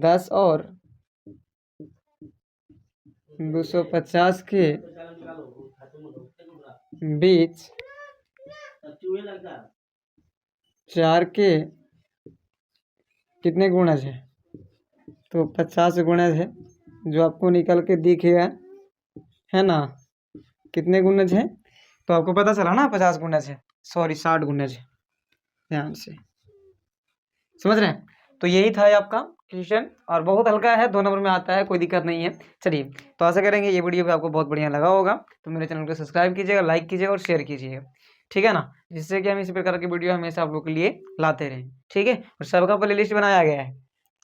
10 और 250 के बीच 4 के कितने गुणज है, तो 50 गुणज है, जो आपको निकल के दिखेगा, है ना। कितने गुणज है, तो आपको पता चला ना, 50 गुणज है, सॉरी 60 गुणज है, ध्यान से समझ रहे हैं। तो यही था आपका क्वेश्चन, और बहुत हल्का है, 2 नंबर में आता है, कोई दिक्कत नहीं है। चलिए, तो आशा करेंगे ये वीडियो भी आपको बहुत बढ़िया लगा होगा। तो मेरे चैनल को सब्सक्राइब कीजिएगा, लाइक कीजिएगा और शेयर कीजिएगा, ठीक है ना, जिससे कि हम इसी प्रकार की वीडियो हमेशा आप लोग के लिए लाते रहें, ठीक है। और सबका प्ले लिस्ट बनाया गया है,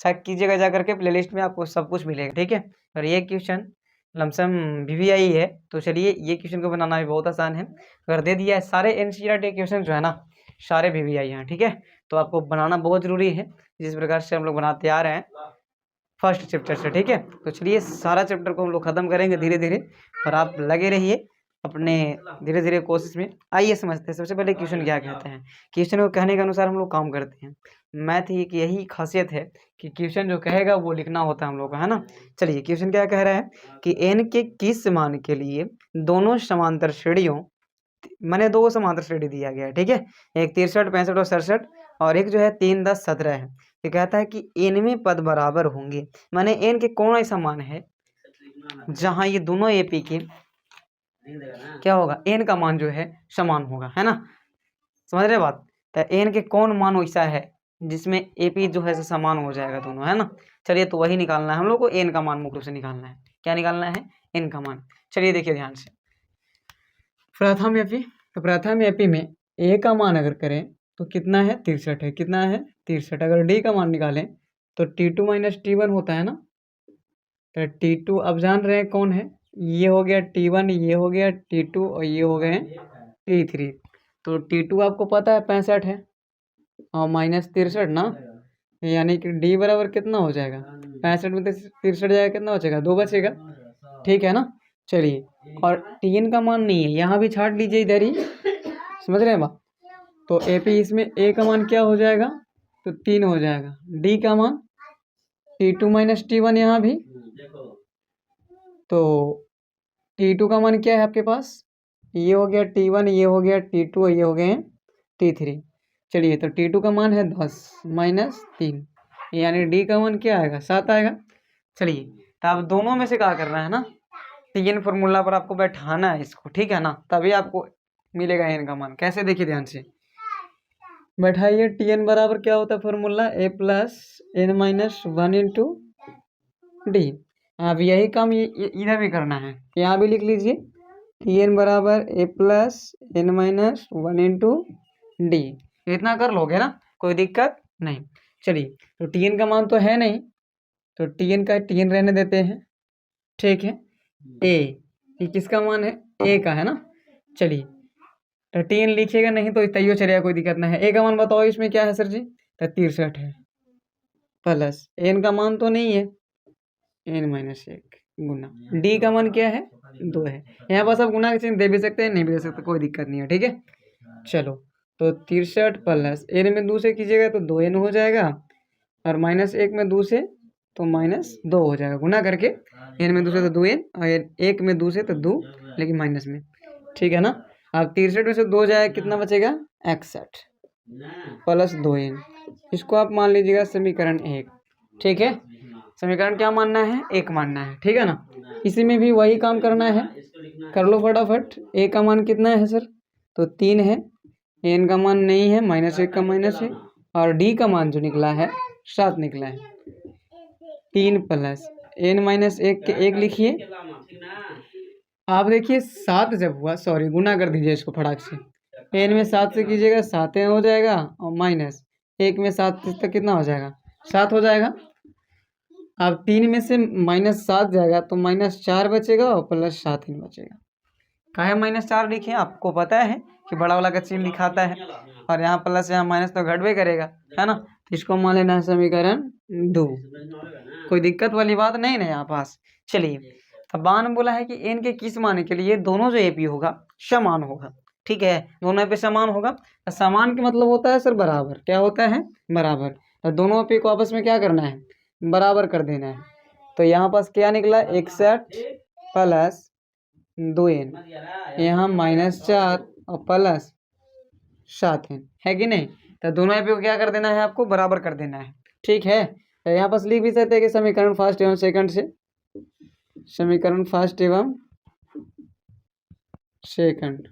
चेक कीजिएगा जा करके, प्ले लिस्ट में आपको सब कुछ मिलेगा, ठीक है। और ये क्वेश्चन लमसम VVI है, तो चलिए ये क्वेश्चन को बनाना भी बहुत आसान है। अगर दे दिया है सारे NCERT क्वेश्चन जो है ना, सारे VVI हैं, ठीक है। तो आपको बनाना बहुत जरूरी है, जिस प्रकार से हम लोग बनाते आ रहे हैं फर्स्ट चैप्टर से, ठीक है। तो चलिए सारा चैप्टर को हम लोग खत्म करेंगे धीरे धीरे, और आप लगे रहिए अपने धीरे धीरे कोशिश में। आइए समझते हैं, सबसे पहले क्वेश्चन क्या कहते हैं। क्वेश्चन को कहने के अनुसार हम लोग काम करते हैं। मैथ की यही खासियत है कि क्वेश्चन जो कहेगा वो लिखना होता है हम लोग का, है ना। चलिए, क्वेश्चन क्या कह रहा है कि n के किस मान के लिए दोनों समांतर श्रेणियों, मैंने 2 समांतर श्रेणी दिया गया है, ठीक है। एक 63 65 और 67, और एक जो है 3 10 17 है। ये कहता है कि इनमें पद बराबर होंगे, माने n के कौन ऐसा मान है जहां ये दोनों AP के क्या होगा, n का मान जो है समान होगा, है ना। समझ रहे बात। तो n के कौन मान वैसा है जिसमें AP जो है समान हो जाएगा दोनों, है ना। चलिए, तो वही निकालना है हम लोग को, n का मान मुख्य रूप से निकालना है। क्या निकालना है, n का मान। चलिए देखिए ध्यान से, प्रथम AP, तो प्रथम AP में a का मान अगर करें तो कितना है, 63 है, कितना है 63। अगर d का मान निकालें तो T2 माइनस T1 होता है ना। तो T2 अब जान रहे हैं कौन है, ये हो गया T1, ये हो गया T2, और ये हो गए T3। तो T2 आपको पता है 65 है, और -63 ना, यानी कि डी बराबर कितना हो जाएगा, 65 में 63 जाएगा, कितना बचेगा, 2 बचेगा। ठीक है ना। चलिए, और टीएन का मान नहीं है, यहाँ भी छाट लीजिए इधर ही, समझ रहे हैं बात। तो एपी इसमें ए का मान क्या हो जाएगा, तो 3 हो जाएगा। डी का मान T2 - T1 यहाँ भी, तो T2 का मान क्या है आपके पास, ये हो गया T1, ये हो गया T2, ये हो गए T3। चलिए, तो T2 का मान है 10 - 3, यानी डी का मान क्या आएगा, 7 आएगा। चलिए, तो आप दोनों में से क्या करना है ना, टीएन फॉर्मूला पर आपको बैठाना है इसको, ठीक है ना, तभी आपको मिलेगा एन का मान। कैसे, देखिए ध्यान से बैठाइए। टीएन बराबर क्या होता है formula, A + n-1 into D. अब यही काम इधर भी करना है, यहाँ भी लिख लीजिए, टीएन बराबर A + n-1 इंटू डी। इतना कर लोगे ना, कोई दिक्कत नहीं। चलिए, तो टीएन का मान तो है नहीं, तो टीएन का टीएन रहने देते हैं, ठीक है। ए, ये किसका मान है, ए का है ना। चलिए, तो टीएन लिखिएगा नहीं तो तैयो चलेगा, कोई दिक्कत नहीं है। ए का मान बताओ इसमें क्या है सर जी, तो 63 है, प्लस एन का मान तो नहीं है, n-1 गुना डी का मान क्या है, 2 है। यहाँ पास आप गुना के चिन्ह दे भी सकते हैं, नहीं भी दे सकते, कोई दिक्कत नहीं है, ठीक है। चलो, तो 63 प्लस एन में 2 से कीजिएगा तो 2n हो जाएगा, और -1 में 2 से तो -2 हो जाएगा, गुना करके एन में 2 से तो 2n, और 1 में 2 से तो 2, लेकिन माइनस में, ठीक है ना। अब 63 में से 2 जाएगा, कितना बचेगा, 61 प्लस 2n। इसको आप मान लीजिएगा समीकरण 1, ठीक है। समीकरण क्या मानना है, 1 मानना है, ठीक है ना। इसी में भी वही काम करना है, कर लो फटाफट। ए का मान कितना है सर, तो 3 है, एन का मान नहीं है, -1 का माइनस है, और डी का मान जो निकला है 7 निकला है। 3 प्लस n-1 के 1 लिखिए। आप देखिए 7 जब हुआ, सॉरी गुना कर दीजिए इसको फटाक से, एन में 7 से कीजिएगा 7 हो जाएगा, और -1 में 7 तक कितना हो जाएगा, 7 हो जाएगा। अब 3 में से -7 जाएगा तो -4 बचेगा, और +7 ही बचेगा। काहे -4 लिखे, आपको पता है कि बड़ा वाला का चिन्ह दिखाता है, और यहाँ प्लस यहाँ माइनस तो घटबे करेगा, है ना। तो इसको मान लेना है समीकरण 2, कोई दिक्कत वाली बात नहीं ना यहाँ पास। चलिए, अब बान बोला है कि एन के किस मान के लिए दोनों जो एपी होगा समान होगा, ठीक है, दोनों एपी समान होगा। तो समान का मतलब होता है सर बराबर, क्या होता है, बराबर। तो दोनों एपी को आपस में क्या करना है, बराबर कर देना है। तो यहाँ पास क्या निकला, 61 प्लस 2n, यहाँ -4 और +7n है कि नहीं। तो दोनों एपी को क्या कर देना है, आपको बराबर कर देना है, ठीक है। तो यहाँ पास लिख भी सकते हैं कि समीकरण फर्स्ट एवं सेकंड से, समीकरण फर्स्ट एवं सेकंड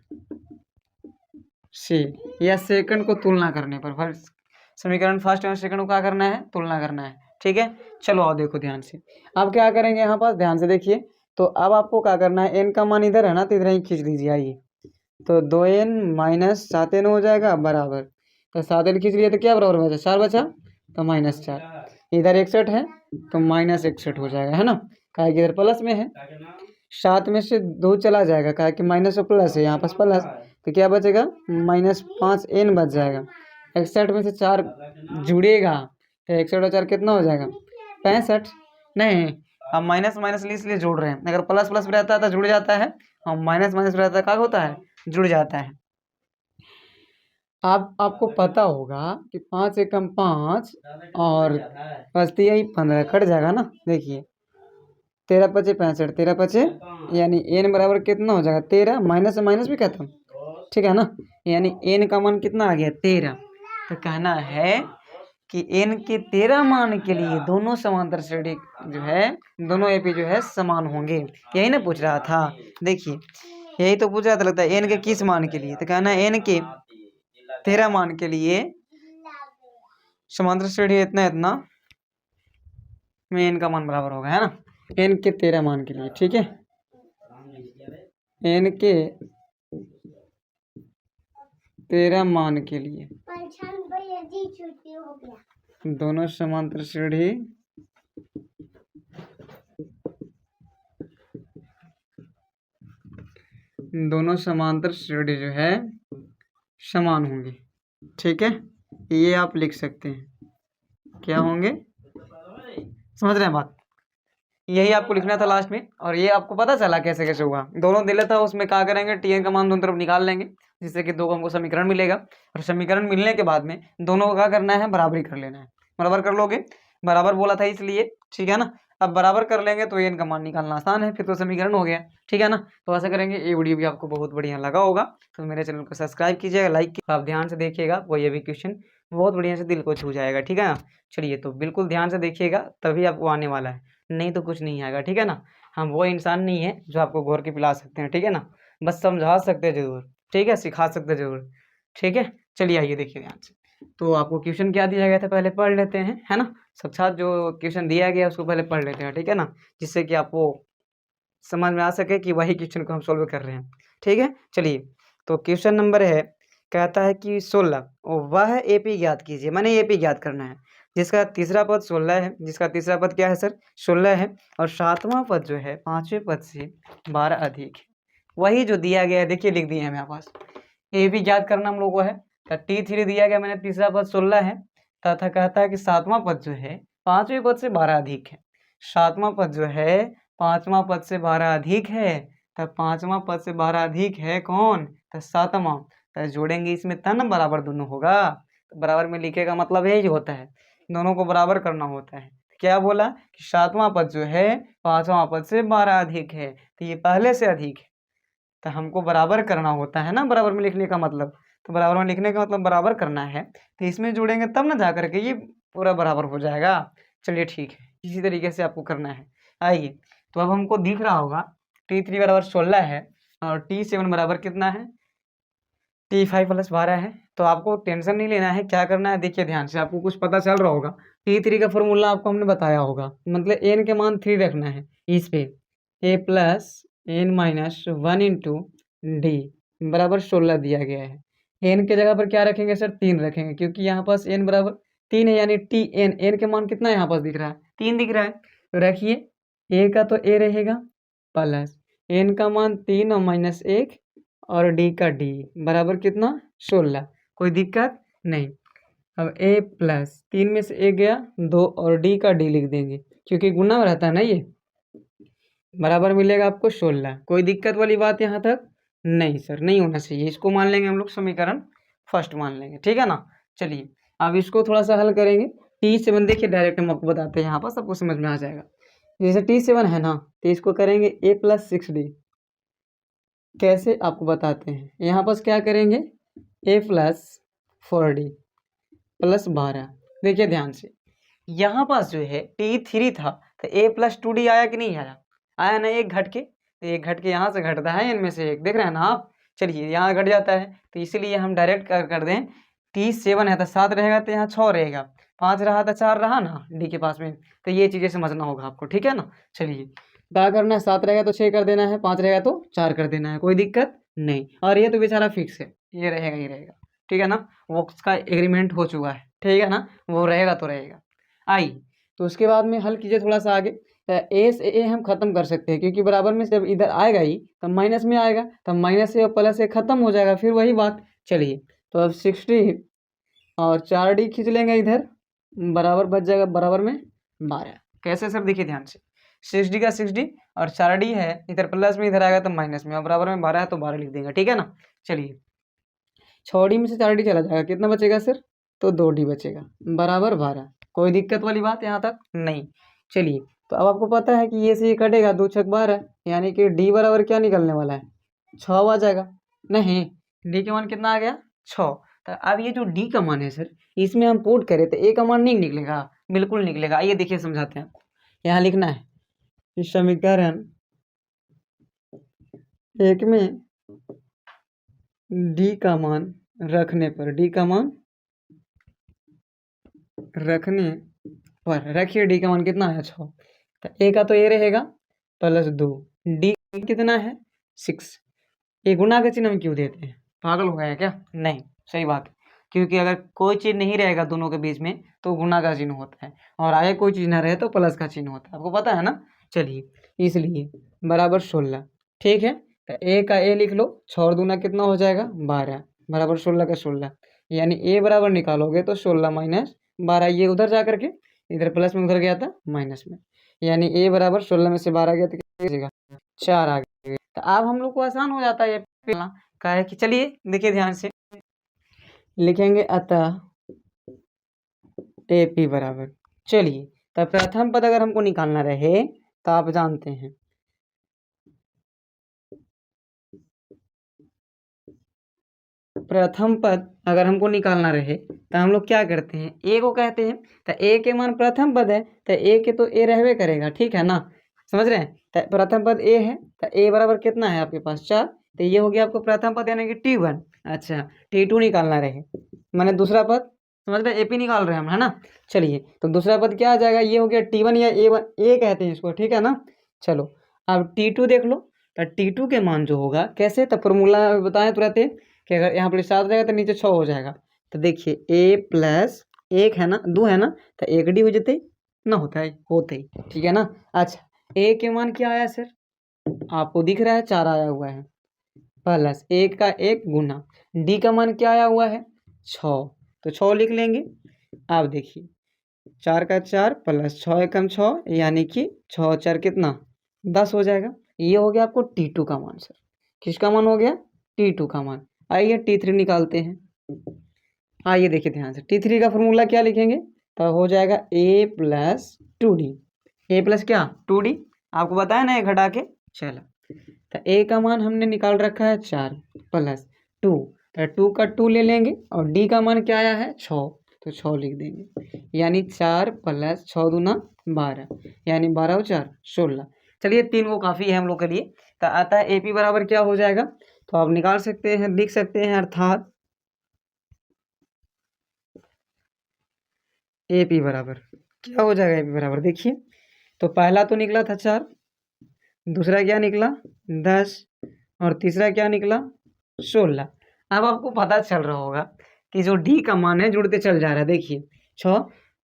से, या सेकंड को तुलना करने पर, फर्स्ट समीकरण फर्स्ट एवं सेकंड को क्या करना है, तुलना करना है, ठीक है। चलो आओ देखो ध्यान से, अब क्या करेंगे यहाँ पास, ध्यान से देखिए। तो अब आपको क्या करना है, एन का मान इधर है ना, तो इधर ही खींच लीजिए, आइए। तो 2n - 7n हो जाएगा बराबर, तो 7n खींच लिया तो क्या बराबर बचा, 4 बचा, तो -4। इधर 61 है तो -61 हो जाएगा, है ना, क्या कि इधर प्लस में है। 7 में से 2 चला जाएगा, क्या कि माइनस और प्लस है, यहाँ पास प्लस, तो क्या बचेगा, -5n बच जाएगा। 61 में से 4 जुड़ेगा, तो 61 और 4 कितना हो जाएगा, 65। नहीं, अब माइनस माइनस इसलिए जोड़ रहे हैं, अगर प्लस प्लस रहता है तो जुड़ जाता है, और माइनस माइनस रहता है क्या होता है, जुड़ जाता है। आपको पता होगा कि 5 एकम 5, और बचती यही 15, कट जाएगा ना। देखिए 13 × 5 = 65, 13 × 5 यानी n बराबर कितना हो जाएगा, 13, माइनस से माइनस भी खत्म, ठीक है ना। यानी n का मान कितना आ गया, 13। तो कहना है कि n के 13 मान के लिए दोनों समांतर श्रेणी जो है, दोनों एपी जो है समान होंगे, यही ना पूछ रहा था। देखिए यही तो पूछ रहा था, लगता है n के किस मान के लिए, तो कहना है n के 13 मान के लिए समांतर श्रेणी इतना इतना में n का मान बराबर होगा, है ना, n के 13 मान के लिए, ठीक है। n के 13 मान के लिए दोनों समांतर श्रेणी जो है समान होंगे, ठीक है। ये आप लिख सकते हैं, क्या होंगे, समझ रहे हैं बात। यही आपको लिखना था लास्ट में, और ये आपको पता चला कैसे कैसे हुआ। दोनों दिले था, उसमें क्या करेंगे, टी का मान दोनों तरफ निकाल लेंगे, जिससे कि दो को हमको समीकरण मिलेगा, और समीकरण मिलने के बाद में दोनों को क्या करना है, बराबरी कर लेना है। बराबर कर लोगे, बराबर बोला था इसलिए, ठीक है ना। अब बराबर कर लेंगे तो एन का मान निकालना आसान है, फिर तो समीकरण हो गया, ठीक है ना। तो ऐसा करेंगे। ये वीडियो भी आपको बहुत बढ़िया लगा होगा तो मेरे चैनल को सब्सक्राइब कीजिएगा, लाइक कीजिएगा। आप ध्यान से देखिएगा, कोई ये भी क्वेश्चन बहुत बढ़िया से दिल को छू जाएगा, ठीक है ना। चलिए, तो बिल्कुल ध्यान से देखिएगा, तभी आपको आने वाला है, नहीं तो कुछ नहीं आएगा, ठीक है ना। हम वो इंसान नहीं है जो आपको घोर के पिला सकते हैं, ठीक है ना, बस समझा सकते हैं जरूर, ठीक है, सिखा सकते हैं जरूर, ठीक है। चलिए आइए देखिए ध्यान से। तो आपको क्वेश्चन क्या दिया गया था पहले पढ़ लेते हैं, है ना। साक्षात जो क्वेश्चन दिया गया उसको पहले पढ़ लेते हैं, ठीक है ना, जिससे कि आपको समझ में आ सके कि वही क्वेश्चन को हम सोल्व कर रहे हैं, ठीक है। चलिए, तो क्वेश्चन नंबर है, कहता है कि 16 वह एपी ज्ञात कीजिए, मैंने एपी ज्ञात करना है जिसका तीसरा पद 16 है, जिसका तीसरा पद क्या है सर, 16 है, और सातवां पद जो है पांचवें पद से 12 अधिक है। वही जो दिया गया है, देखिए लिख दिए हैं मेरे पास, एपी ज्ञात करना हम लोग को है। तो T3 दिया गया, मैंने तीसरा पद 16 है, तथा कहता है कि सातवां पद जो है पांचवें पद से 12 अधिक है। सातवां पद जो है पांचवा पद से 12 अधिक है, तब पांचवा पद से 12 अधिक है कौन, तो सातवां। तो जोड़ेंगे इसमें तब ना बराबर दोनों होगा। तो बराबर में लिखे का मतलब यही होता है, दोनों को बराबर करना होता है। क्या बोला कि सातवां पद जो है पांचवा पद से 12 अधिक है, तो ये पहले से अधिक है, तो हमको बराबर करना होता है ना, बराबर में लिखने का मतलब। तो बराबर में लिखने का मतलब बराबर करना है, तो इसमें जोड़ेंगे तब ना जा करके ये पूरा बराबर हो जाएगा। चलिए ठीक है, इसी तरीके से आपको करना है। आइए, तो अब हमको दिख रहा होगा T3 बराबर 16 है, और T7 बराबर कितना है, T5 प्लस 12 है। तो आपको टेंशन नहीं लेना है, क्या करना है देखिए ध्यान से, आपको कुछ पता चल रहा होगा। T3 का फॉर्मूला आपको हमने बताया होगा, मतलब n के मान 3 रखना है इस पे, a plus n minus 1 into D बराबर 16 दिया गया है। n के जगह पर क्या रखेंगे सर, 3 रखेंगे, क्योंकि यहाँ पास n बराबर 3 है, यानी n के मान कितना यहाँ पास दिख रहा है, 3 दिख रहा है। तो रखिए, a का तो a रहेगा, प्लस n का मान 3 और माइनस 1, और डी का डी बराबर कितना 16, कोई दिक्कत नहीं। अब a प्लस 3 में से a गया 2, और डी का डी लिख देंगे, क्योंकि गुना में रहता है ना ये, बराबर मिलेगा आपको 16। कोई दिक्कत वाली बात यहाँ तक नहीं सर, नहीं होना चाहिए। इसको मान लेंगे हम लोग समीकरण फर्स्ट मान लेंगे, ठीक है ना। चलिए, अब इसको थोड़ा सा हल करेंगे। T7 देखिए, डायरेक्ट हम आपको बताते हैं, यहाँ पर सबको समझ में आ जाएगा। जैसे T7 है ना, तो इसको करेंगे a प्लस 6d, कैसे आपको बताते हैं। यहाँ पर क्या करेंगे, a प्लस 4d प्लस 12। देखिए ध्यान से, यहाँ पास जो है T3 था, तो a प्लस 2d आया कि नहीं आया, आया ना, एक घट के, तो एक घट के यहाँ से घटता है, इनमें से एक, देख रहे हैं ना आप। चलिए, यहाँ घट जाता है, तो इसीलिए हम डायरेक्ट कर दें, T7 है तो 7 रहेगा, तो यहाँ 6 रहेगा, 5 रहा तो 4 रहा ना डी के पास में। तो ये चीज़ें समझना होगा आपको, ठीक है ना। चलिए, क्या करना है, 7 रहेगा तो 6 कर देना है, 5 रहेगा तो 4 कर देना है, कोई दिक्कत नहीं। और ये तो बेचारा फिक्स है, ये रहेगा ही रहेगा, ठीक है ना, वो उसका एग्रीमेंट हो चुका है, ठीक है ना, वो रहेगा तो रहेगा। आई, तो उसके बाद में हल कीजिए थोड़ा सा आगे। ए से ए हम खत्म कर सकते हैं, क्योंकि बराबर में जब इधर आएगा ही तब माइनस में आएगा, तब माइनस से और प्लस से खत्म हो जाएगा, फिर वही बात। चलिए, तो अब 60 और 4d खींच लेंगे इधर, बराबर बच जाएगा बराबर में 12। कैसे सर, देखिए ध्यान से, 6d का 6d और 4d है, इधर प्लस में, इधर आएगा तो माइनस में, और बराबर में 12 है तो 12 लिख देंगे, ठीक है ना। चलिए, 6d में से 4d चला जाएगा, कितना बचेगा सर, तो 2d बचेगा, बराबर 12। कोई दिक्कत वाली बात यहाँ तक नहीं। चलिए, तो अब आपको पता है कि ये से ये कटेगा, 2 छक 12, यानी कि d बराबर क्या निकलने वाला है, 6 आ जाएगा। नहीं, d के मान कितना आ गया, 6। तो अब ये जो d का मान है सर, इसमें हम पुट करें तो a का मान नहीं निकलेगा, बिल्कुल निकलेगा। आइए देखिए समझाते हैं, यहाँ लिखना है कि समीकरण एक में d का मान रखने पर, d का मान रखने पर, रखिए d का मान कितना है 6, तो a का तो a रहेगा प्लस 2, d कितना है 6। ये गुना का चिन्ह हम क्यों देते हैं, पागल हो गया है क्या, नहीं, सही बात है, क्योंकि अगर कोई चीज़ नहीं रहेगा दोनों के बीच में तो गुना का चिन्ह होता है, और आगे कोई चीज़ ना रहे तो प्लस का चिन्ह होता है, आपको पता है ना। चलिए, इसलिए बराबर 16, ठीक है। तो a का a लिख लो, 6 और दूना कितना हो जाएगा 12, बराबर 16 का 16। यानी ए बराबर निकालोगे तो 16 माइनस 12, ये उधर जा करके इधर प्लस में उधर गया था माइनस में, यानी ए बराबर 16 में से 12 गया तो क्या बचेगा 4 आ गया। तो अब हम लोग को आसान हो जाता है ये पहला का है कि चलिए देखिए ध्यान से लिखेंगे, अतः ए पी बराबर, चलिए तो प्रथम पद अगर हमको निकालना रहे तो आप जानते हैं प्रथम पद अगर हमको निकालना रहे तो हम लोग क्या करते हैं, ए को कहते हैं। तो ए के मान प्रथम पद है तो ए के तो ए रहबे करेगा, ठीक है ना, समझ रहे हैं। तो प्रथम पद ए है तो ए बराबर कितना है आपके पास 4, तो ये हो गया आपको प्रथम पद यानी कि T1। अच्छा T2 निकालना रहे मैंने दूसरा पद, समझ रहे एपी निकाल रहे हैं हम, है ना। चलिए तो दूसरा पद क्या आ जाएगा, ये हो गया T1 या A1, ए कहते हैं इसको, ठीक है ना। चलो अब T2 देख लो, तो T2 के मान जो होगा कैसे, तो फॉर्मूला बताएं तुरंत कि अगर यहाँ पर 7 जाएगा तो नीचे 6 हो जाएगा। तो देखिए ए प्लस 1 है ना, 2 है ना, तो 1 डी हो जाते ना, होता है होते ही, ठीक है ना। अच्छा ए के मान क्या आया सर, आपको दिख रहा है 4 आया हुआ है, प्लस 1 का 1 गुना डी का मान क्या आया हुआ है 6, तो 6 लिख लेंगे। आप देखिए 4 का 4 प्लस 6 एकम 6 यानी कि 6 4 कितना 10 हो जाएगा। ये हो गया आपको T2 का मान सर, किसका मान हो गया T2 का मान। आइए T3 निकालते हैं, आइए देखिए ध्यान से T3 का फॉर्मूला क्या लिखेंगे, तो हो जाएगा a plus 2d, A plus क्या 2d, आपको बताया ना ये घटा के। चलो तो a का मान हमने निकाल रखा है 4 प्लस 2, तो 2 का 2 ले लेंगे और d का मान क्या आया है 6, तो 6 लिख देंगे, यानी 4 प्लस 6 दूना 12, यानी 12 और 4 16। चलिए 3 वो काफ़ी है हम लोग के लिए। तो आता है ए पी बराबर क्या हो जाएगा, तो आप निकाल सकते हैं, लिख सकते हैं, अर्थात ए पी बराबर क्या हो जाएगा, ए पी बराबर देखिए, तो पहला तो निकला था 4, दूसरा क्या निकला 10 और तीसरा क्या निकला 16। अब आपको पता चल रहा होगा कि जो डी का मान है जुड़ते चल जा रहा है, देखिए 6,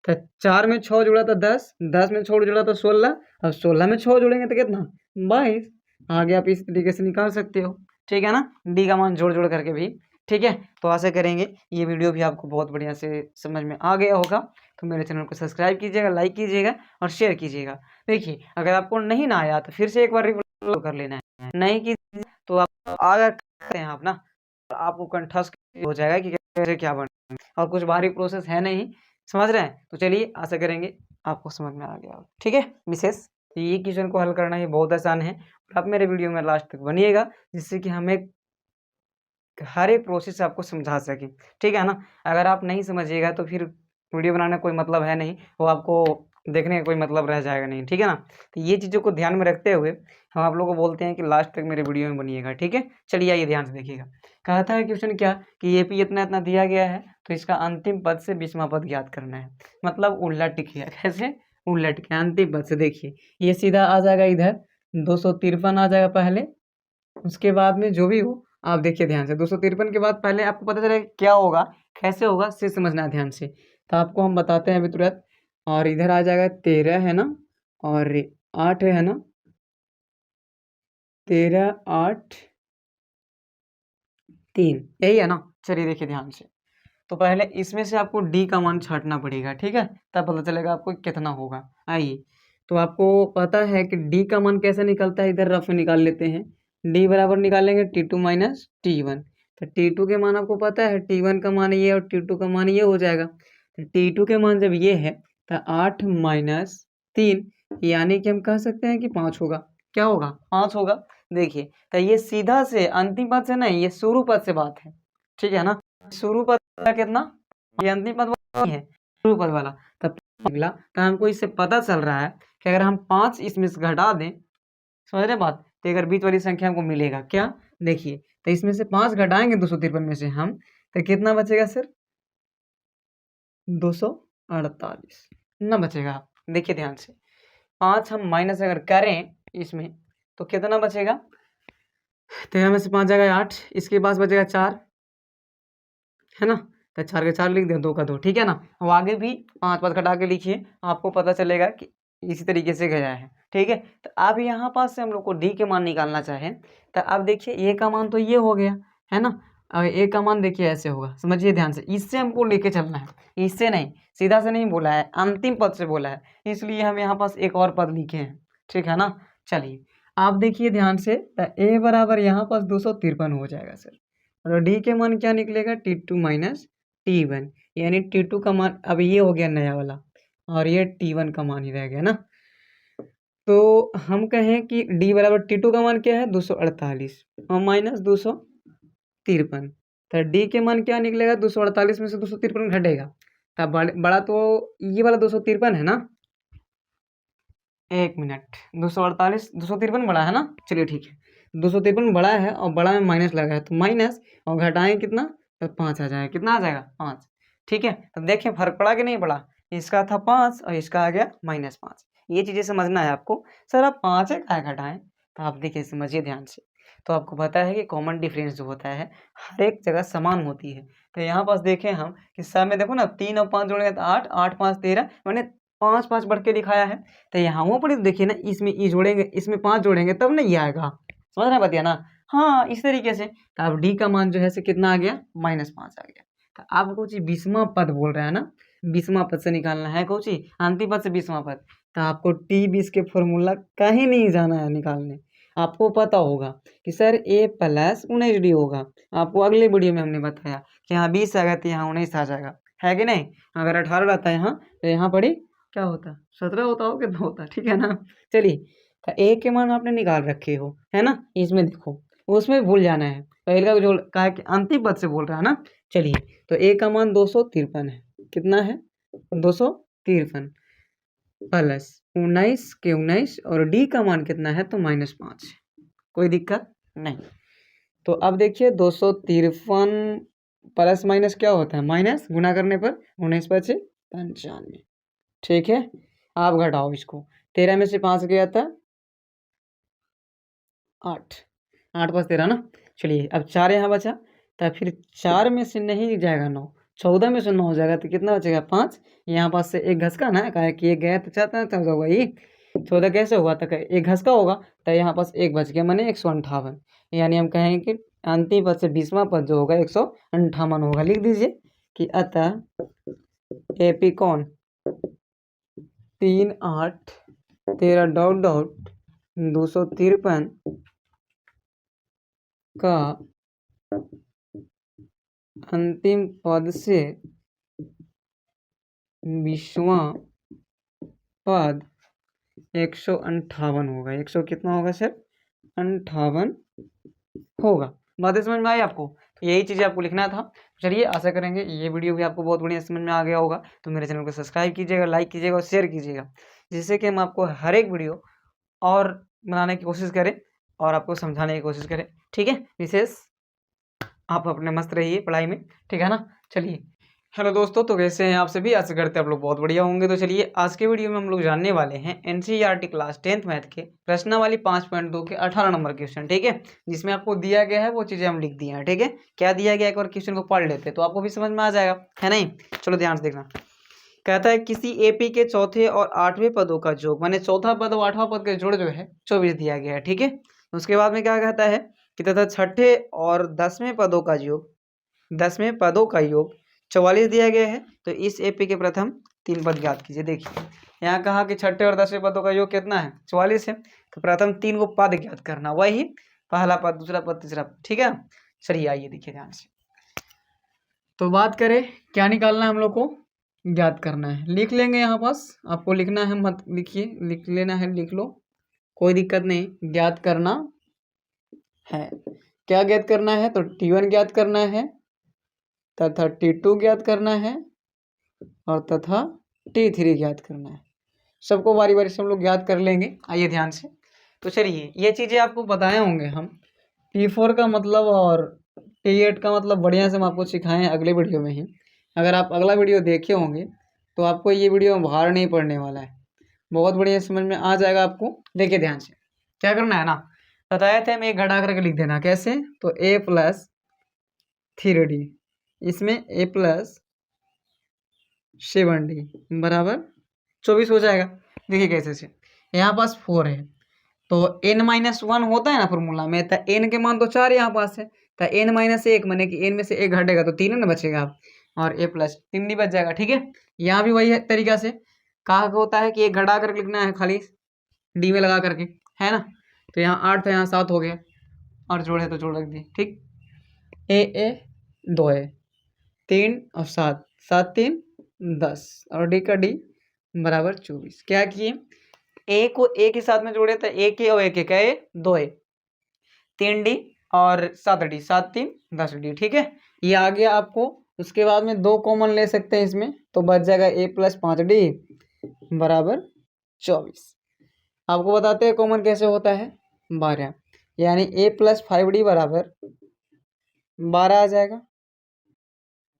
तो 4 में 6 जुड़ा तो 10, 10 में 6 जुड़ा तो 16, अब 16 में 6 जोड़ेंगे तो कितना 22। आगे आप इस तरीके से निकाल सकते हो, ठीक है ना, डी का मान जोड़ जोड़ करके भी, ठीक है। तो आशा करेंगे ये वीडियो भी आपको बहुत बढ़िया से समझ में आ गया होगा। तो मेरे चैनल को सब्सक्राइब कीजिएगा, लाइक कीजिएगा और शेयर कीजिएगा। देखिए अगर आपको नहीं ना आया तो फिर से एक बार रिप्लाई कर लेना है, नहीं कीजिए तो आप आगे करते हैं आप ना, आपको कंठस्थ हो जाएगा कि कैसे क्या बन, और कुछ भारी प्रोसेस है नहीं, समझ रहे हैं। तो चलिए आशा करेंगे आपको समझ में आ गया, ठीक है। विशेष ये क्वेश्चन को हल करना ही बहुत आसान है, और आप मेरे वीडियो में लास्ट तक बनिएगा जिससे कि हमें हर एक प्रोसेस आपको समझा सके, ठीक है ना। अगर आप नहीं समझिएगा तो फिर वीडियो बनाने का कोई मतलब है नहीं, वो आपको देखने का कोई मतलब रह जाएगा नहीं, ठीक है ना। तो ये चीज़ों को ध्यान में रखते हुए हम आप लोगों को बोलते हैं कि लास्ट तक मेरे वीडियो में बनिएगा, ठीक है। चलिए आइए ध्यान से देखिएगा, कहता है क्वेश्चन क्या कि ये पी इतना इतना दिया गया है, तो इसका अंतिम पद से 20वां पद ज्ञात करना है, मतलब उलट किया, कैसे उलट के अंतिम पद से। देखिए ये सीधा आ जाएगा इधर 253 आ जाएगा पहले, उसके बाद में जो भी हो आप देखिए ध्यान से, 253 के बाद पहले आपको पता चलेगा क्या होगा, कैसे होगा, से समझना है ध्यान से। तो आपको हम बताते हैं अभी तुरंत, और इधर आ जाएगा 13 है ना, और 8 है ना, 13 8 3 यही है ना। चलिए देखिए ध्यान से, तो पहले इसमें से आपको डी का मान छांटना पड़ेगा, ठीक है, तब पता चलेगा आपको कितना होगा। आइए तो आपको पता है कि डी का मान कैसे निकलता है, इधर रफ में निकाल लेते हैं। डी बराबर निकालेंगे T2 माइनस T1, तो T2 के मान आपको पता है, T1 का मान ये और T2 का मान ये हो जाएगा। तो T2 के मान जब ये है तो 8 माइनस 3, यानी कि हम कह सकते हैं कि 5 होगा, क्या होगा 5 होगा। देखिए तो ये सीधा से अंतिम पद से नहीं, ये शुरू पद से बात है, ठीक है ना। शुरू पद वाला कितना, ये अंतिम पद वाला नहीं है, शुरू पद वाला। तब अगला तो हमको इससे पता चल रहा है कि अगर हम 5 इसमें से घटा दें, समझ रहे बात, तो अगर बीच वाली संख्या हमको मिलेगा क्या, देखिए तो इसमें से 5 घटाएंगे 253 में से हम, तो कितना बचेगा सर 248 ना बचेगा। देखिए ध्यान से 5 हम माइनस अगर करें इसमें तो कितना बचेगा, 13 में से 5 जाएगा 8, इसके पास बचेगा 4, है ना। तो 4 के 4 लिख दें, 2 का 2, ठीक है ना। अब आगे भी 5 5 घटा के लिखिए, आपको पता चलेगा कि इसी तरीके से गया है, ठीक है। तो अब यहाँ पास से हम लोग को डी के मान निकालना चाहें तो अब देखिए ए का मान तो ये हो गया, है ना, अब ए का मान देखिए ऐसे होगा, समझिए ध्यान से, इससे हमको लेके चलना है, इससे नहीं, सीधा से नहीं बोला है, अंतिम पद से बोला है, इसलिए हम यहाँ पास एक और पद लिखे हैं, ठीक है ना। चलिए आप देखिए ध्यान से, तो ए बराबर यहाँ पास 253 हो जाएगा सर, और डी के मान क्या निकलेगा, T2 माइनस T1, यानी T2 का मान अब ये हो गया नया वाला, और ये T1 का मान ही रह गया ना। तो हम कहें कि डी बराबर T2 का मान क्या है 248 और माइनस 253, तो डी के मान क्या निकलेगा, 248 में से 253 घटेगा, तब बड़ा तो ये वाला 253 है ना, 1 मिनट, 248 253 बड़ा है ना, चलिए ठीक है, 253 बड़ा है और बड़ा में माइनस लगा है, तो माइनस और घटाएं कितना, तो 5 आ जाएगा, कितना आ जाएगा 5, ठीक है। तो देखें फर्क पड़ा कि नहीं पड़ा, इसका था 5 और इसका आ गया -5, ये चीज़ें समझना है आपको। सर आप 5 है क्या घटाएं, तो आप देखिए समझिए ध्यान से, तो आपको पता है कि कॉमन डिफरेंस जो होता है हर एक जगह समान होती है, तो यहाँ पास देखें हम कि सब में देखो ना 3 और 5 जोड़ेंगे तो 8, 8 5 13, मैंने 5 5 बढ़ के दिखाया है, तो यहाँ वो पर देखिए ना, इसमें ई जोड़ेंगे, इसमें 5 जोड़ेंगे तब नहीं आएगा, समझ रहे बतिया ना। हाँ इस तरीके से, तो अब डी का मान जो है से कितना आ गया, -5 आ गया। तो आपको जी 20वां पद बोल रहा है ना, 20वां पद से निकालना है कोची, अंतिम पद से 20वां पद, तो आपको T20 के फॉर्मूला कहीं नहीं जाना है निकालने, आपको पता होगा कि सर A प्लस 19D होगा, आपको अगले वीडियो में हमने बताया कि यहाँ 20 आ गया तो यहाँ 19 आ जाएगा, है कि नहीं। अगर 18 रहता है यहाँ तो यहाँ पड़ी क्या होता, 17 होता हो, कितना होता, ठीक है ना। चलिए तो A के मान आपने निकाल रखे हो, है ना, इसमें देखो, उसमें भूल जाना है, पहले का जो कहा कि अंतिम पद से बोल रहा है ना। चलिए तो A का मान 253 है, कितना है 253 प्लस 19 के 19, और डी का मान कितना है तो -5, कोई दिक्कत नहीं। तो अब देखिए 253 प्लस माइनस क्या होता है, माइनस, गुना करने पर 19 5 95, ठीक है। आप घटाओ इसको, 13 में से 5 गया था 8, 8 5 13 ना। चलिए अब 4 यहाँ बचा, तो फिर 4 में से नहीं जाएगा 9, 14 में से 9 हो जाएगा, तो कितना बचेगा 5, यहाँ पास से एक घसका ना, कहा कि एक गया तो चाहता है, तब होगा ये 14 कैसे हुआ, तो एक घसका होगा, तो यहाँ पास एक बच गया, मैंने 158, यानी हम कहेंगे कि अंतिम पद से 20वां पद जो होगा 158 होगा। लिख दीजिए कि अतः AP कौन 3 8 13 डॉट डॉट 253 का अंतिम पद से 20वां पद 158 होगा, 100 कितना होगा सर 58 होगा। बातें समझ में आई आपको, तो यही चीज़ें आपको लिखना था। चलिए आशा करेंगे ये वीडियो भी आपको बहुत बढ़िया समझ में आ गया होगा, तो मेरे चैनल को सब्सक्राइब कीजिएगा, लाइक कीजिएगा और शेयर कीजिएगा, जिससे कि हम आपको हर एक वीडियो और बनाने की कोशिश करें और आपको समझाने की कोशिश करें, ठीक है। विशेष आप अपने मस्त रहिए पढ़ाई में, ठीक है ना। चलिए हेलो दोस्तों, तो कैसे हैं आप सभी, आशा करते हैं आप लोग बहुत बढ़िया होंगे। तो चलिए आज के वीडियो में हम लोग जानने वाले हैं NCERT क्लास 10th मैथ के प्रश्नावली 5.2 के 18 नंबर क्वेश्चन, ठीक है, जिसमें आपको दिया गया है वो चीज़ें हम लिख दिए हैं, ठीक है। क्या दिया गया एक बार क्वेश्चन को पढ़ लेते तो आपको भी समझ में आ जाएगा, है नहीं। चलो ध्यान से देखना, कहता है किसी AP के चौथे और 8वें पदों का योग, माने चौथा पद और 8वां पद का जोड़ जो है 24 दिया गया है, ठीक है। उसके बाद में क्या कहता है कि तथा छठे और 10वें पदों का योग, 10वें पदों का योग 44 दिया गया है। तो इस AP के प्रथम 3 पद ज्ञात कीजिए। देखिए यहाँ कहा कि छठे और 10वें पदों का योग कितना है 44 है, तो प्रथम 3 को पद ज्ञात करना, वही पहला पद, दूसरा पद, तीसरा पद, ठीक है। चलिए आइए देखिए ध्यान से, तो बात करें क्या निकालना है हम लोग को, ज्ञात करना है, लिख लेंगे यहाँ पास, आपको लिखना है मत लिखिए, लिख लेना है लिख लो, कोई दिक्कत नहीं। ज्ञात करना है, क्या ज्ञात करना है, तो T1 ज्ञात करना है, तथा T2 ज्ञात करना है, और तथा T3 ज्ञात करना है। सबको बारी बारी से हम लोग ज्ञात कर लेंगे, आइए ध्यान से। तो चलिए ये चीज़ें आपको बताए होंगे हम, T4 का मतलब और T8 का मतलब बढ़िया से हम आपको सिखाए हैं अगले वीडियो में ही। अगर आप अगला वीडियो देखे होंगे तो आपको ये वीडियो भार नहीं पड़ने वाला है, बहुत बढ़िया समझ में आ जाएगा आपको। देखिए ध्यान से क्या करना है ना, बताया था हम एक घटा करके लिख देना, कैसे, तो A प्लस 3D, इसमें A प्लस 7D बराबर 24 हो जाएगा। देखिए कैसे से, यहाँ पास 4 है तो n-1 होता है ना फॉर्मूला में, तो n के मान तो 4 यहाँ पास है, तो n-1 माने कि n में से 1 घटेगा तो 3 ना बचेगा आप, और a प्लस 3 डी बच जाएगा। ठीक है, यहाँ भी वही है तरीका से कहा होता है कि 1 घटा कर लिखना है खाली डी में लगा करके, है ना। तो यहाँ 8 था, यहाँ 7 हो गया, और जोड़े तो जोड़ रख दिए। ठीक, ए 2 है, 3 और 7, 7 3 10, और डी का डी बराबर 24। क्या किए, ए को ए के साथ में जोड़े तो ए के और ए के कहे 2 है, 3 डी और 7 डी, 7 3 10 डी। ठीक है, ये आ गया आपको। उसके बाद में 2 कॉमन ले सकते हैं इसमें, तो बच जाएगा a प्लस 5 डी बराबर 24। आपको बताते हैं कॉमन कैसे होता है, 12, यानी a प्लस 5 डी बराबर 12 आ जाएगा।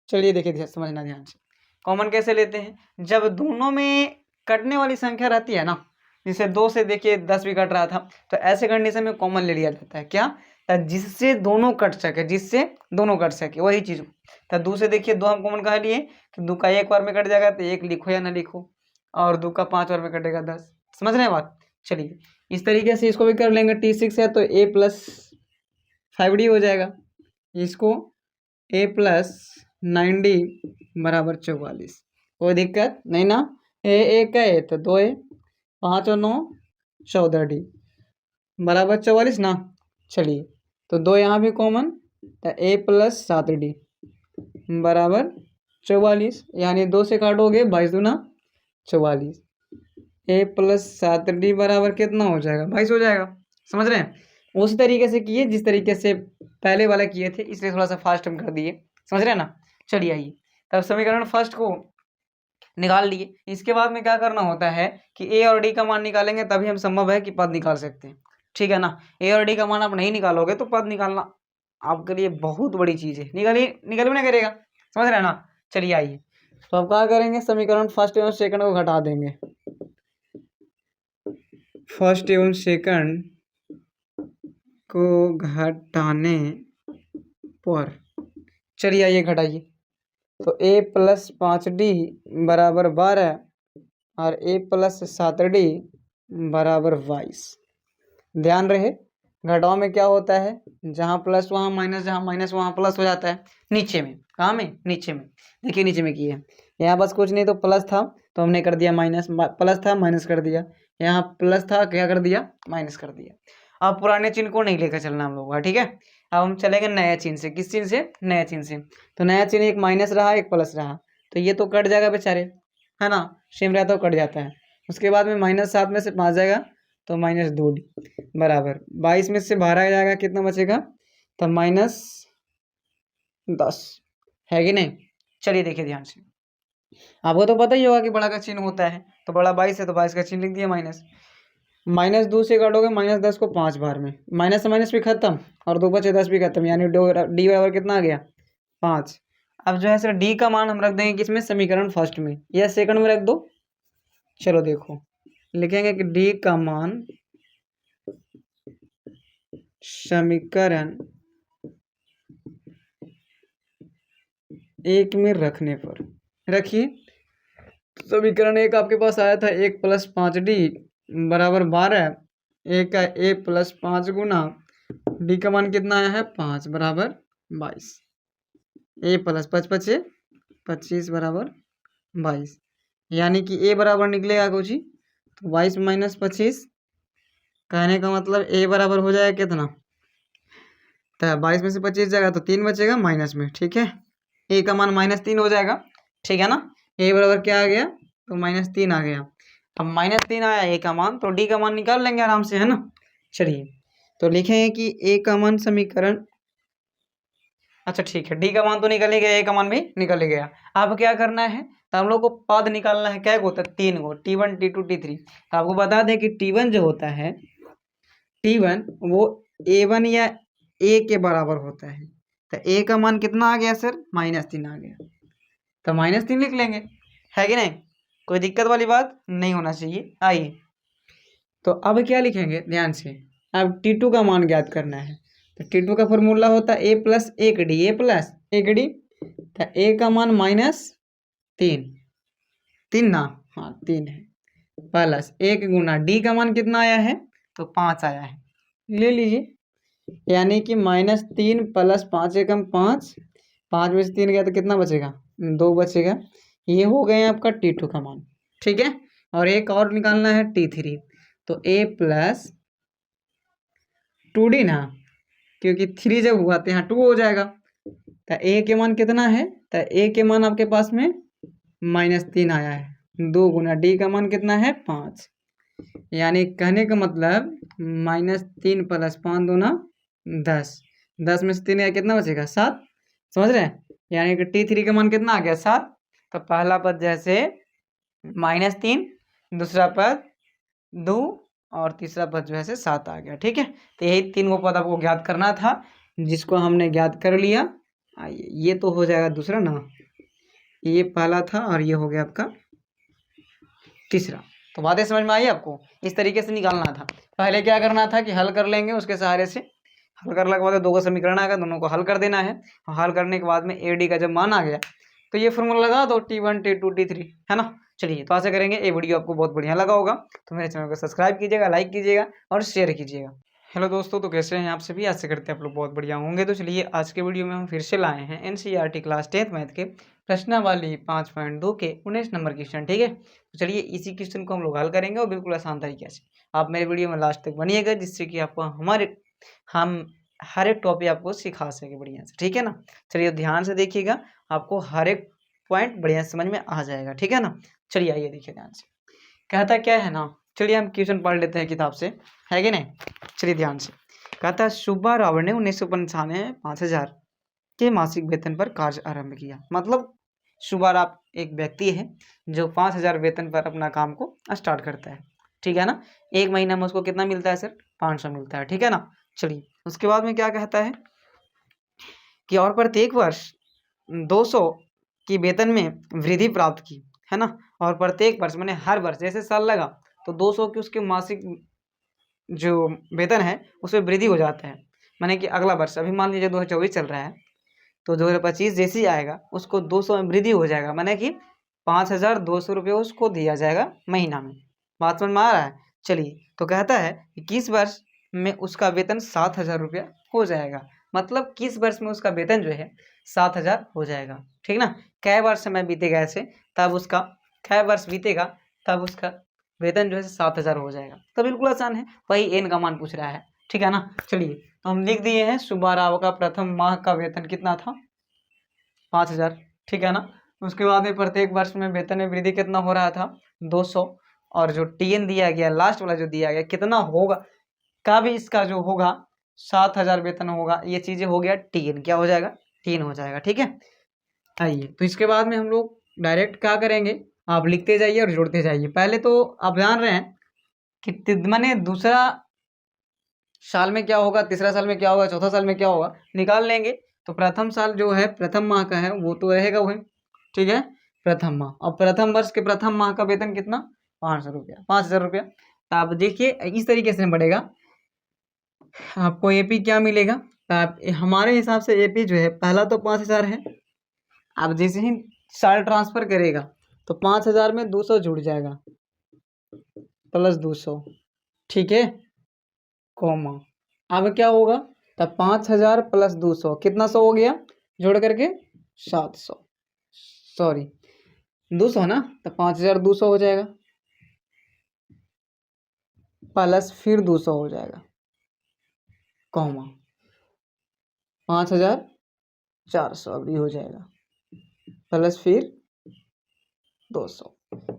चलिए देखिए, समझना ध्यान से, कॉमन कैसे लेते हैं, जब दोनों में कटने वाली संख्या रहती है ना, जैसे 2 से देखिए 10 भी कट रहा था, तो ऐसे कंडीशन में कॉमन ले लिया जाता है। क्या, जिससे दोनों कट सके, जिससे दोनों कट सके, वही चीज। तो 2 से देखिए 2 हम कॉमन कहा लिए कि 2 का 1 बार में कट जाएगा तो 1 लिखो या ना लिखो, और 2 का 5 बार में कटेगा 10। समझ रहे हैं बात। चलिए इस तरीके से इसको भी कर लेंगे। T6 है तो a प्लस 5 डी हो जाएगा, इसको a प्लस 9 डी बराबर 44। कोई दिक्कत नहीं ना, ए का है तो 2 है, 5 और 9 14 डी बराबर 44 ना। चलिए तो 2 यहाँ भी कॉमन, तो a प्लस 7 डी बराबर 44, यानी 2 से काटोगे 22 दूना 44, a प्लस 7 डी बराबर कितना हो जाएगा, 22 हो जाएगा। समझ रहे हैं, उसी तरीके से किए जिस तरीके से पहले वाला किए थे, इसलिए थोड़ा सा फास्ट हम कर दिए। समझ रहे हैं ना। चलिए आइए, तब समीकरण फर्स्ट को निकाल लिए। इसके बाद में क्या करना होता है कि ए और डी का मान निकालेंगे, तभी हम संभव है कि पद निकाल सकते हैं। ठीक है ना, ए और डी का मान आप नहीं निकालोगे तो पद निकालना आपके लिए बहुत बड़ी चीज है, निकल भी नहीं करेगा। समझ रहे हैं ना। चलिए आइए, तो अब क्या करेंगे, समीकरण फर्स्ट एवं सेकंड को घटा देंगे। फर्स्ट एवं सेकंड को घटाने पर, चलिए आइए घटाइए, तो a प्लस 5 डी बराबर 12 और a प्लस 7 डी बराबर 22। ध्यान रहे, घटाओ में क्या होता है, जहाँ प्लस वहाँ माइनस, जहाँ माइनस वहाँ प्लस हो जाता है। नीचे में, कहाँ में, नीचे में, देखिए नीचे में किए हैं। यहाँ बस कुछ नहीं, तो प्लस था तो हमने कर दिया माइनस, प्लस था माइनस कर दिया, यहाँ प्लस था क्या कर दिया, माइनस कर दिया। अब पुराने चिन्ह को नहीं लेकर चलना हम लोग का। ठीक है, अब हम चलेंगे नया चिन्ह से। किस चिन्ह से, नया चिन्ह से। तो नया चिन्ह एक माइनस रहा एक प्लस रहा, तो ये तो कट जाएगा बेचारे, है ना, सेम रहता तो कट जाता है। उसके बाद में -7 में से 5 जाएगा तो -2 डी बराबर 22 में से 12 जाएगा, कितना बचेगा, तो -10 है कि नहीं। चलिए देखिए ध्यान से, आपको तो पता ही होगा कि बड़ा का चिन्ह होता है, तो बड़ा 22 है तो 22 का चिन्ह लिख दिया माइनस। -2 से काटोगे -10 को 5 बार में, माइनस से माइनस भी खत्म और 2 बचे 10 भी खत्म, यानी डी बराबर कितना आ गया, 5। अब जो है सर डी का मान हम रख देंगे किसमें, समीकरण फर्स्ट में या सेकंड में रख दो। चलो देखो, लिखेंगे कि डी का मान समीकरण 1 में रखने पर, रखिए। समीकरण 1 आपके पास आया था 1 प्लस 5 डी बराबर 12, ए का a प्लस 5 गुना डी का मान कितना आया है 5 बराबर 22, a प्लस 5 25 25 बराबर 22, यानी कि a बराबर निकलेगा कुछ ही, तो 22 माइनस 25, कहने का मतलब a बराबर हो जाएगा कितना, तो 22 में से 25 जाएगा तो 3 बचेगा माइनस में। ठीक है, a का मान -3 हो जाएगा। ठीक है ना, a बराबर क्या आ गया, तो -3 आ गया। अब -3 आया a का मान, तो d का मान निकाल लेंगे आराम से, है ना। चलिए तो लिखेंगे कि a का मान समीकरण, अच्छा ठीक है, d का मान तो निकल ही गया, a का मान भी निकल ही गया। अब क्या करना है, तो हम लोग को पद निकालना है, क्या होता है, 3 गो, T1 T2 T3। तो आपको बता दें कि T1 जो होता है, T1 वो A1 या a के बराबर होता है। तो a का मान कितना आ गया सर, -3 आ गया, तो -3 लिख लेंगे, है कि नहीं, कोई दिक्कत वाली बात नहीं होना चाहिए। आइए तो अब क्या लिखेंगे ध्यान से, अब T2 का मान ज्ञात करना है। तो T2 का फॉर्मूला होता है a plus 1 D, a plus 1 D, तो a का मान -3, 3 ना, हाँ 3 है, प्लस 1 गुना d का मान कितना आया है, तो 5 आया है, ले लीजिए। यानी कि -3 + 5 एकम 5, 5 में से 3 गया तो कितना बचेगा, 2 बचेगा। ये हो गए आपका T2 का मान, ठीक है। और एक और निकालना है T3, तो A + 2D ना, क्योंकि 3 जब हुआ तो यहाँ 2 हो जाएगा। तो A के मान कितना है, तो A के मान आपके पास में -3 आया है, 2 गुना D का मान कितना है 5, यानी कहने का मतलब -3 + 5 दूना 10, 10 में से 3 गया कितना बचेगा 7, समझ रहे हैं। यानी कि T3 का मान कितना आ गया 7। तो पहला पद जैसे -3, दूसरा पद 2 और तीसरा पद जो है से 7 आ गया, ठीक है। तो यही 3 गो पद आपको ज्ञात करना था, जिसको हमने ज्ञात कर लिया। आइए ये तो हो जाएगा दूसरा ना, ये पहला था और ये हो गया आपका तीसरा। तो बातें समझ में आई आपको, इस तरीके से निकालना था। पहले क्या करना था कि हल कर लेंगे, उसके सहारे से हल करने के बाद 2 का समीकरण आएगा, दोनों को हल कर देना है। और हल करने के बाद में AD का जब मान आ गया तो ये फॉर्मूला लगा दो, T1 T2 T3, है ना। चलिए, तो आशा करेंगे ये वीडियो आपको बहुत बढ़िया लगा होगा। तो मेरे चैनल को सब्सक्राइब कीजिएगा, लाइक कीजिएगा और शेयर कीजिएगा। हेलो दोस्तों, तो कैसे हैं आप सभी, आशा करते हैं आप लोग बहुत बढ़िया होंगे। तो चलिए, आज के वीडियो में हम फिर से लाए हैं NCERT क्लास 10th मैथ के प्रश्नावली 5.2 के 19 नंबर क्वेश्चन, ठीक है। तो चलिए, इसी क्वेश्चन को हम लोग हल करेंगे और बिल्कुल आसान तरीके से। आप मेरे वीडियो में लास्ट तक बनिएगा, जिससे कि आपको हम हर एक टॉपिक आपको सिखा सके बढ़िया से, ठीक है ना। चलिए ध्यान से देखिएगा, आपको हर एक पॉइंट बढ़िया समझ में आ जाएगा, ठीक है ना। चलिए आइए देखिए ध्यान से, कहता क्या है ना। चलिए हम क्वेश्चन पढ़ लेते हैं किताब से, है कि नहीं। चलिए ध्यान से, कहता सुब्बा राव ने 1995 में 5,000 के मासिक वेतन पर कार्य आरंभ किया। मतलब सुब्बा राव एक व्यक्ति है जो 5,000 वेतन पर अपना काम को स्टार्ट करता है, ठीक है ना। एक महीना में उसको कितना मिलता है सर, 500 मिलता है, ठीक है ना। चलिए, उसके बाद में क्या कहता है कि और प्रत्येक वर्ष 200 की वेतन में वृद्धि प्राप्त की, है ना। और प्रत्येक वर्ष मैंने हर वर्ष जैसे साल लगा तो 200 की उसके मासिक जो वेतन है उसमें वृद्धि हो जाता है। माने कि अगला वर्ष, अभी मान लीजिए 2024 चल रहा है, तो 2025 जैसे ही आएगा उसको 200 में वृद्धि हो जाएगा, माने कि 5,200 रुपये उसको दिया जाएगा महीना में। बात समझ में आ रहा है। चलिए, तो कहता है कि किस वर्ष में उसका वेतन 7,000 रुपया हो जाएगा। मतलब किस वर्ष में उसका वेतन जो है 7,000 हो जाएगा, ठीक ना। कै वर्ष समय बीतेगा ऐसे, तब उसका कै वर्ष बीतेगा तब उसका वेतन जो है 7,000 हो जाएगा। तो बिल्कुल आसान है, वही एन का मान पूछ रहा है, ठीक है ना। चलिए, तो हम लिख दिए हैं सुब्बा राव का प्रथम माह का वेतन कितना था, 5,000, ठीक है ना। उसके बाद में प्रत्येक वर्ष में वेतन में वृद्धि कितना हो रहा था, 200। और जो TN दिया गया लास्ट वाला जो दिया गया कितना होगा, का भी इसका जो होगा 7,000 वेतन होगा, ये चीजें हो गया TN, क्या हो जाएगा, TN हो जाएगा, ठीक है। आइए, तो इसके बाद में हम लोग डायरेक्ट क्या करेंगे, आप लिखते जाइए और जोड़ते जाइए। पहले तो आप जान रहे हैं कि मैंने दूसरा साल में क्या होगा, तीसरा साल में क्या होगा, चौथा साल में क्या होगा, निकाल लेंगे। तो प्रथम साल जो है प्रथम माह का है वो तो रहेगा वही, ठीक है, प्रथम माह। और प्रथम वर्ष के प्रथम माह का वेतन कितना, 500 रुपया, 5,000 रुपया। तो आप देखिए इस तरीके से बढ़ेगा, आपको AP क्या मिलेगा। तो आप हमारे हिसाब से AP जो है पहला तो 5,000 है। आप जैसे ही साल ट्रांसफर करेगा तो 5,000 में 200 जुड़ जाएगा, प्लस 200, ठीक है, कॉमा। अब क्या होगा, तब 5,000 + 200 कितना सौ हो गया, जोड़ करके 700, सॉरी 200 ना, तो 5,200 हो जाएगा, प्लस फिर 200 हो जाएगा, कॉमा 5,400 अभी हो जाएगा, प्लस फिर 200।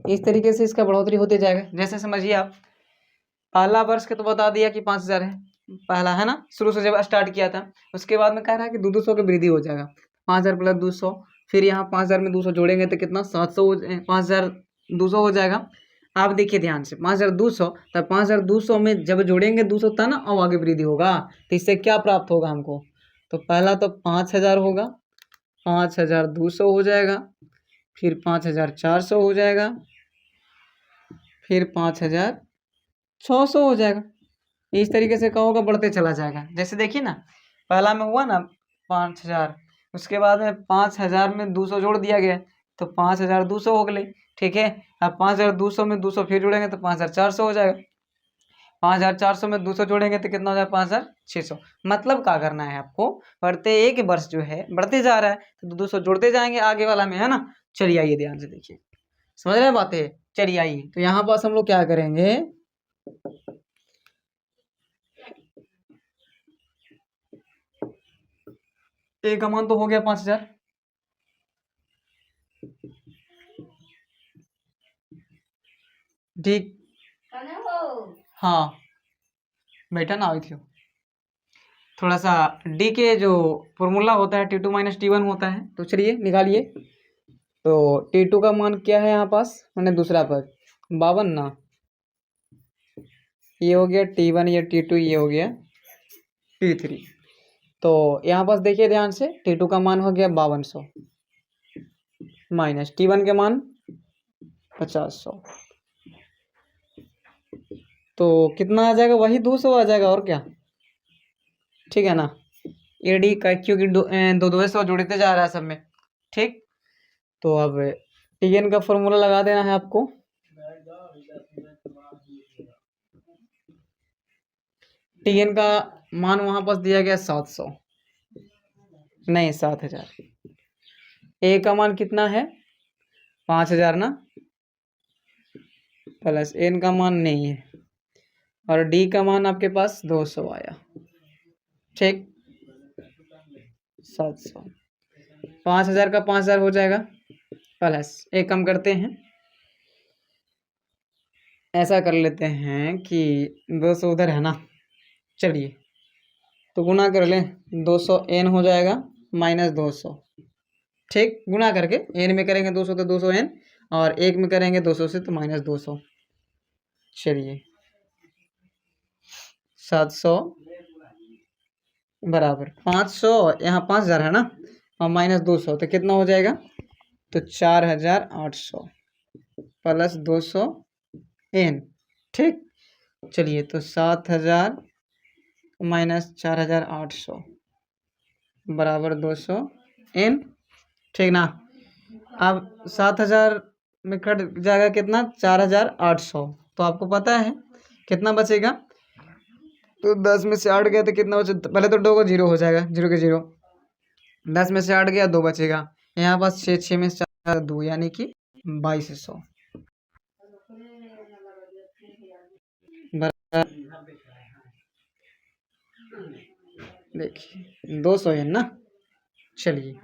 इस तरीके से इसका बढ़ोतरी होते जाएगा। जैसे समझिए आप, पहला वर्ष के तो बता दिया कि 5,000 है पहला, है ना, शुरू से जब स्टार्ट किया था। उसके बाद में कह रहा है कि 200 की वृद्धि हो जाएगा, 5,000 + 200, फिर यहाँ 5,000 में 200 जोड़ेंगे तो कितना 700 5,200 हो जाएगा। आप देखिए ध्यान से, 5,200, तब 5,200 में जब जोड़ेंगे 200 था ना, अब आगे वृद्धि होगा। तो इससे क्या प्राप्त होगा हमको, तो पहला तो 5,000 होगा, 5,200 हो जाएगा, फिर 5,400 हो जाएगा, फिर 5,600 हो जाएगा। इस तरीके से क्या होगा, बढ़ते चला जाएगा। जैसे देखिए ना, पहला में हुआ ना 5,000, उसके बाद में 5,000 में 200 जोड़ दिया गया तो 5,200 हो गई, ठीक है। अब 5,200 में 200 फिर जोड़ेंगे तो 5,400 हो जाएगा। 5,400 में 200 जोड़ेंगे तो कितना हो जाएगा 5,600। मतलब क्या करना है आपको, प्रत्येक वर्ष जो है बढ़ते जा रहा है तो 200 जोड़ते जाएंगे आगे वाला में, है ना। चलिए आइए ध्यान से देखिए, समझ रहे हैं बातें। चलिए आइए, तो यहाँ पास हम लोग क्या करेंगे, ए का मान तो हो गया 5,000, ठीक। हाँ बेटा ना आई थी, थोड़ा सा डी के जो फॉर्मूला होता है T2 माइनस T1 होता है, तो चलिए निकालिए। तो T2 का मान क्या है यहाँ पास, मैंने दूसरा पद 52 ना, ये हो गया T1, ये T2, ये हो गया T3। तो यहाँ पास देखिए ध्यान से, T2 का मान हो गया 5200 माइनस T1 के मान 5000, तो कितना आ जाएगा, वही 200 आ जाएगा और क्या, ठीक है ना। ए डी का क्योंकि दो सौ जुड़ते जा रहा है सब में, ठीक। तो अब टी एन का फॉर्मूला लगा देना है आपको। टी एन का मान वहां पास दिया गया 700 नहीं 7000। ए का मान कितना है 5000 ना, प्लस एन का मान नहीं है, और डी का मान आपके पास 200 आया, ठीक। 700 5000 का 5000 हो जाएगा, प्लस एक कम करते हैं, ऐसा कर लेते हैं कि 200 उधर है ना, चलिए तो गुना कर लें, 200 एन हो जाएगा माइनस 200, ठीक। गुना करके एन में करेंगे 200 तो 200 एन, और एक में करेंगे 200 से तो माइनस 200। चलिए 700 बराबर 500, यहाँ 5000 है ना, और माइनस 200 तो कितना हो जाएगा, तो 4800 प्लस 200 एन, ठीक। चलिए तो 7000 माइनस 4800 बराबर 200 एन, ठीक ना। अब 7000 में कट जाएगा कितना 4800, तो आपको पता है कितना बचेगा, तो 10 में से 8 गया तो कितना बचे, पहले तो 2 को 0 हो जाएगा, 0 के 0, 10 में से 8 गया 2 बचेगा, यहाँ पास 6 में से 4 2 यानी कि 2200 देखिए 200 है ना। चलिए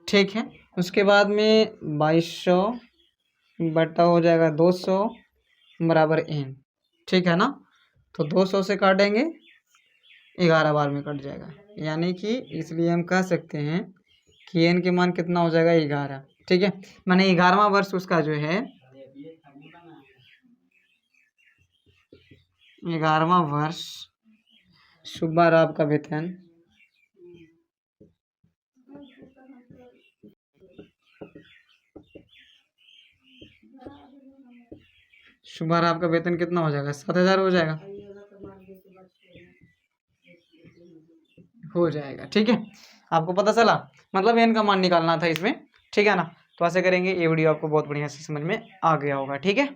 ठीक है, उसके बाद में 2200 बटा हो जाएगा 200 बराबर एन, ठीक है ना। तो 200 से काटेंगे 11 बार में कट जाएगा, यानी कि इसलिए हम कह सकते हैं कि एन के मान कितना हो जाएगा 11, ठीक है। माने 11वां वर्ष उसका जो है, 11वां वर्ष सुबह राव का वेतन सुबह राव का वेतन कितना हो जाएगा 7000 हो जाएगा, हो जाएगा, ठीक है। आपको पता चला, मतलब एन का मान निकालना था इसमें, ठीक है ना। तो ऐसे करेंगे, ये वीडियो आपको बहुत बढ़िया से समझ में आ गया होगा, ठीक है।